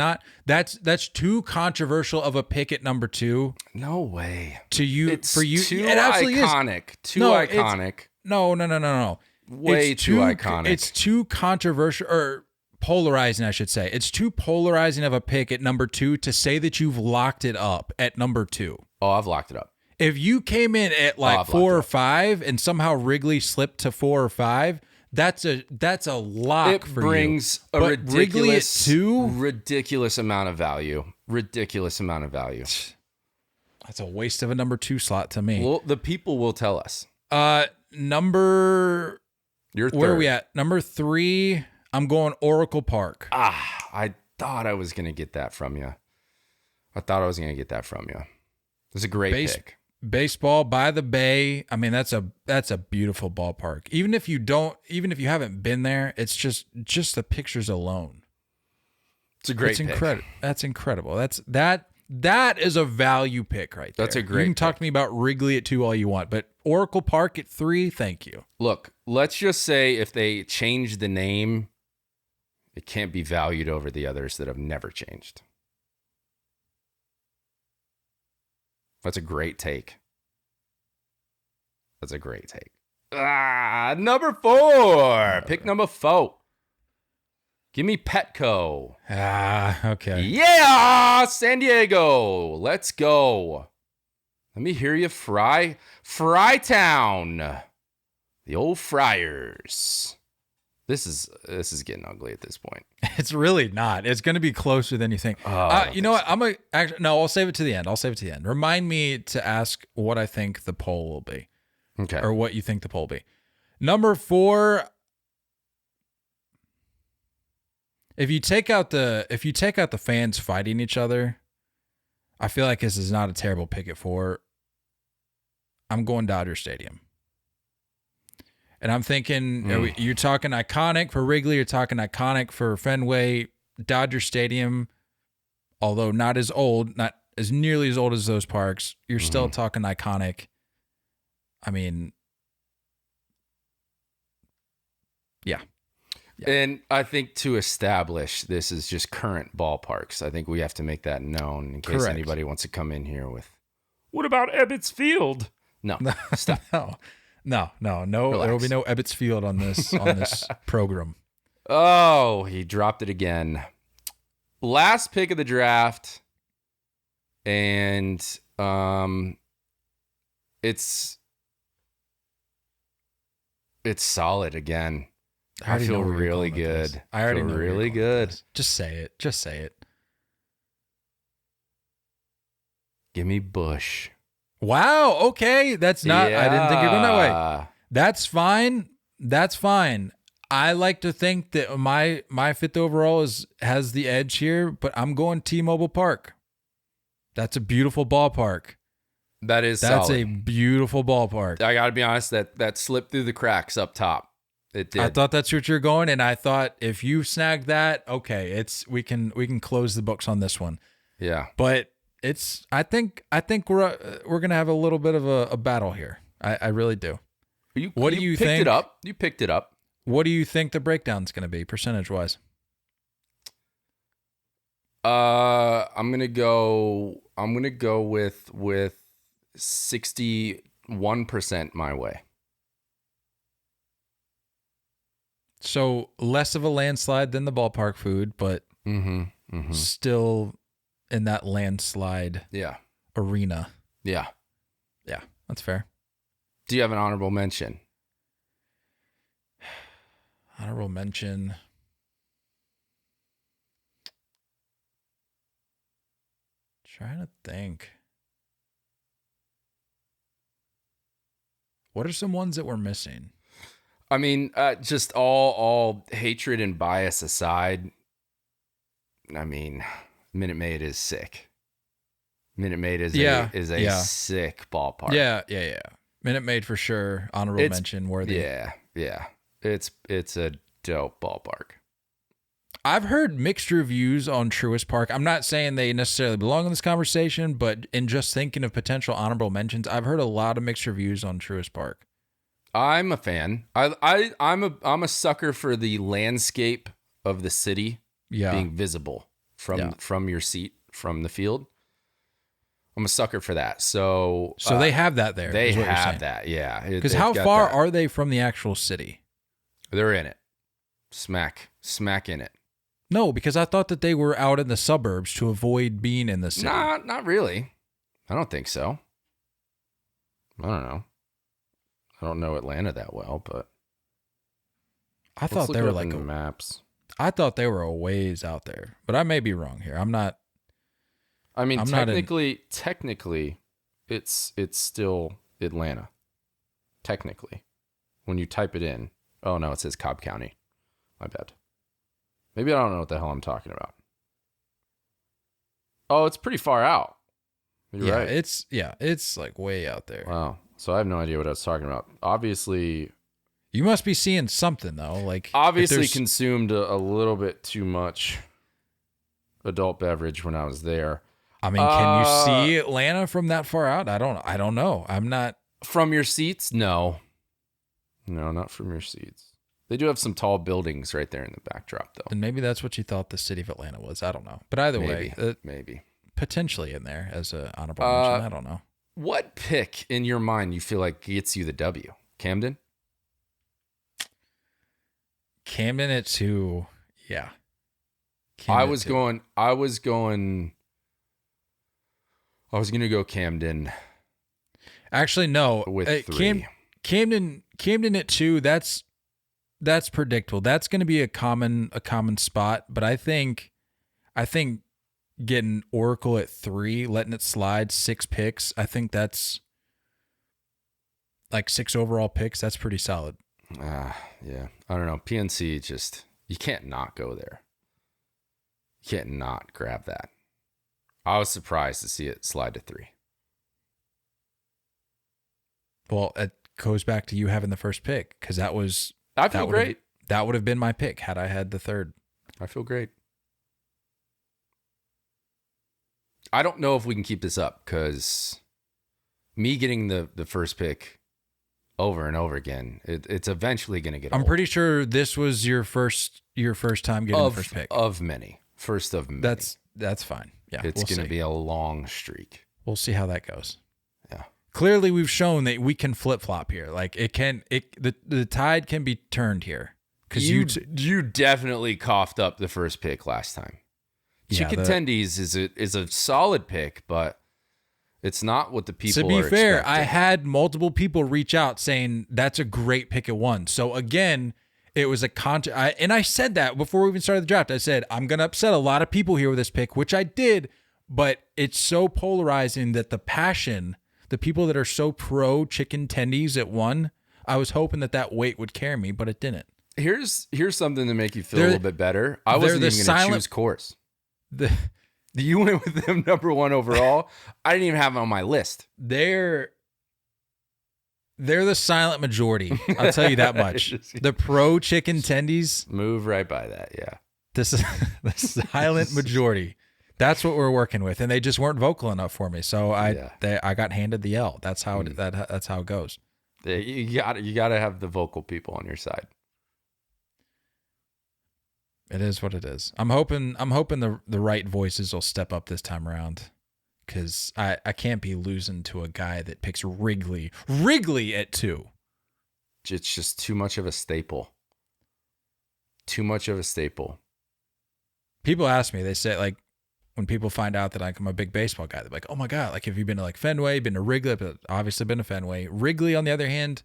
too controversial of a pick at number 2. No way. To you, it's for you, too it absolutely iconic. Is. Too iconic. No. Way too iconic. It's too controversial or polarizing, I should say. It's too polarizing of a pick at number 2 to say that you've locked it up at number 2. Oh, I've locked it up. If you came in at like 4 or 5 and somehow Wrigley slipped to 4 or 5, that's a lock for you. It brings a ridiculous amount of value. Ridiculous amount of value. That's a waste of a number 2 slot to me. Well, the people will tell us. Number. You're third. Where are we at? Number 3. I'm going Oracle Park. I thought I was gonna get that from you. It's a great pick. Baseball by the Bay. I mean, that's a beautiful ballpark. Even if you haven't been there, it's just the pictures alone. It's a great pick. That's incredible. That is a value pick right there. That's a great You can talk to me about Wrigley at 2 all you want, but Oracle Park at 3, thank you. Look, let's just say if they change the name, it can't be valued over the others that have never changed. That's a great take. Number 4. Pick number 4. Give me Petco. Okay. Yeah, San Diego. Let's go. Let me hear you, Frytown. The old Friars. This is getting ugly at this point. It's really not. It's going to be closer than you think. You know what? I'll save it to the end. Remind me to ask what I think the poll will be. Okay. Or what you think the poll will be. Number 4. If you take out the fans fighting each other, I feel like this is not a terrible pick at 4. I'm going Dodger Stadium. And I'm thinking, you're talking iconic for Wrigley, you're talking iconic for Fenway. Dodger Stadium, although not as nearly as old as those parks, you're still talking iconic. I mean, yeah. And I think to establish this is just current ballparks, I think we have to make that known in case anybody wants to come in here with, what about Ebbets Field? No, stop. No. Relax. There will be no Ebbets Field on this program. Oh, he dropped it again. Last pick of the draft, and it's solid again. I feel really good. I already know really good. Just say it. Give me Bush. Wow. Okay. That's not. Yeah. I didn't think you were going that way. That's fine. I like to think that my 5th overall has the edge here, but I'm going T-Mobile Park. That's a beautiful ballpark. That's That's solid. a beautiful ballpark. I got to be honest, that slipped through the cracks up top. It did. I thought that's what you're going, and I thought if you snag that, okay, we can close the books on this one. Yeah. But I think we're gonna have a little bit of a battle here. I really do. What do you think? You picked it up. What do you think the breakdown's gonna be percentage wise? I'm gonna go with 61% my way. So less of a landslide than the ballpark food, but still in that landslide arena. Yeah. Yeah, that's fair. Do you have an honorable mention? Honorable mention. Trying to think. What are some ones that we're missing? I mean, just all hatred and bias aside, I mean, Minute Maid is sick. Minute Maid is a sick ballpark. Yeah. Minute Maid for sure. Honorable mention worthy. Yeah. It's a dope ballpark. I've heard mixed reviews on Truist Park. I'm not saying they necessarily belong in this conversation, but in just thinking of potential honorable mentions, I've heard a lot of mixed reviews on Truist Park. I'm a fan. I'm a sucker for the landscape of the city being visible from your seat, from the field. I'm a sucker for that. So they have that there. They have that, yeah. Because how far are they from the actual city? They're in it. Smack in it. No, because I thought that they were out in the suburbs to avoid being in the city. Not really. I don't think so. I don't know. I don't know Atlanta that well, but I thought they were like maps. I thought they were a ways out there, but I may be wrong here. I'm not. I mean, technically, it's still Atlanta. Technically, when you type it in, oh no, it says Cobb County. My bad. Maybe I don't know what the hell I'm talking about. Oh, it's pretty far out. You're right. It's like way out there. Wow. So I have no idea what I was talking about. Obviously, you must be seeing something though. Like obviously consumed a little bit too much adult beverage when I was there. I mean, can you see Atlanta from that far out? I don't know. I'm not from your seats. No, not from your seats. They do have some tall buildings right there in the backdrop, though. And maybe that's what you thought the city of Atlanta was. I don't know. But either way, maybe potentially in there as an honorable mention. I don't know. What pick in your mind you feel like gets you the W? Camden? Camden at 2. Yeah. I was going to go Camden. Actually, no. With 3. Camden at 2, that's predictable. That's going to be a common spot, but I think getting Oracle at 3, letting it slide 6 picks, I think that's like 6 overall picks. That's pretty solid. Yeah. I don't know. PNC just, you can't not go there. You can't not grab that. I was surprised to see it slide to 3. Well, it goes back to you having the first pick because I feel great. That would have been my pick had I had the 3rd. I feel great. I don't know if we can keep this up because me getting the first pick over and over again, it's eventually going to get old. I'm pretty sure this was your first time getting the first pick. Of many. First of many. That's fine. Yeah. It's going to be a long streak. We'll see how that goes. Yeah. Clearly we've shown that we can flip-flop here. Like the tide can be turned here. Cuz you definitely coughed up the first pick last time. Yeah, Chicken-tendies is a solid pick, but it's not what the people are expecting. To be fair, I had multiple people reach out saying that's a great pick at 1. So again, it was and I said that before we even started the draft. I said, I'm going to upset a lot of people here with this pick, which I did, but it's so polarizing that the people that are so pro chicken tendies at 1, I was hoping that weight would carry me, but it didn't. Here's something to make you feel a little bit better. I wasn't even going to choose course. You went with them number 1 overall. I didn't even have them on my list. They're the silent majority. I'll tell you that much. The pro chicken tendies. Move right by that. Yeah. This is the silent majority. That's what we're working with, and they just weren't vocal enough for me. So I got handed the L. That's how that's how it goes. You gotta have the vocal people on your side. It is what it is. I'm hoping the right voices will step up this time around, because I can't be losing to a guy that picks Wrigley at 2. It's just too much of a staple. Too much of a staple. People ask me, they say, like, when people find out that I'm a big baseball guy, they're like, oh my God, like, have you been to like Fenway, been to Wrigley? But obviously been to Fenway. Wrigley, on the other hand,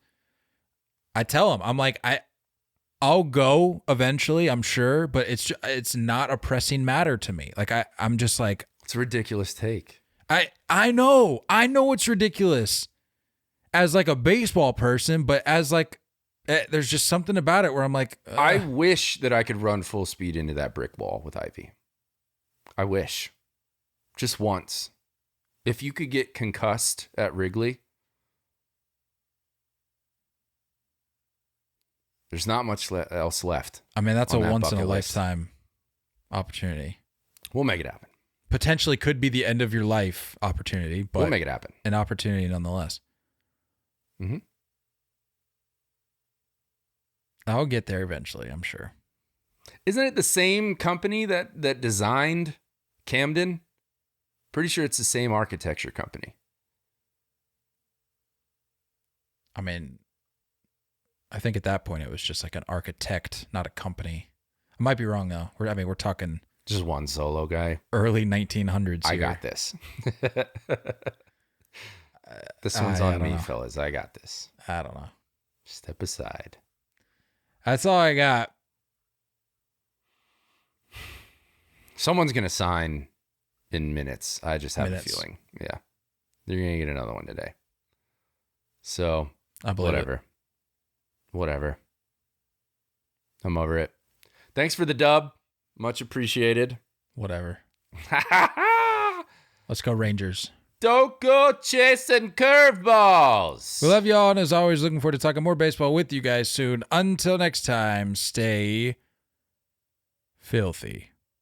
I tell them, I'm like, I'll go eventually, I'm sure, but it's not a pressing matter to me. Like, I'm just like, it's a ridiculous take. I know it's ridiculous as like a baseball person, but as like, there's just something about it where I'm like, I wish that I could run full speed into that brick wall with Ivy. I wish. Just once. If you could get concussed at Wrigley, there's not much else left. I mean, that's a once-in-a-lifetime opportunity. We'll make it happen. Potentially could be the end of your life opportunity, but we'll make it happen. An opportunity nonetheless. Mm-hmm. I'll get there eventually, I'm sure. Isn't it the same company that designed Camden? Pretty sure it's the same architecture company. I mean, I think at that point it was just like an architect, not a company. I might be wrong though. We're talking just one solo guy. Early 1900s. I got this. This one's on me, fellas. I got this. I don't know. Step aside. That's all I got. Someone's going to sign in minutes. I just have a feeling. Yeah. They're going to get another one today. So, whatever. I'm over it. Thanks for the dub. Much appreciated. Whatever. Let's go Rangers. Don't go chasing curveballs. We love y'all, and as always, looking forward to talking more baseball with you guys soon. Until next time, stay filthy.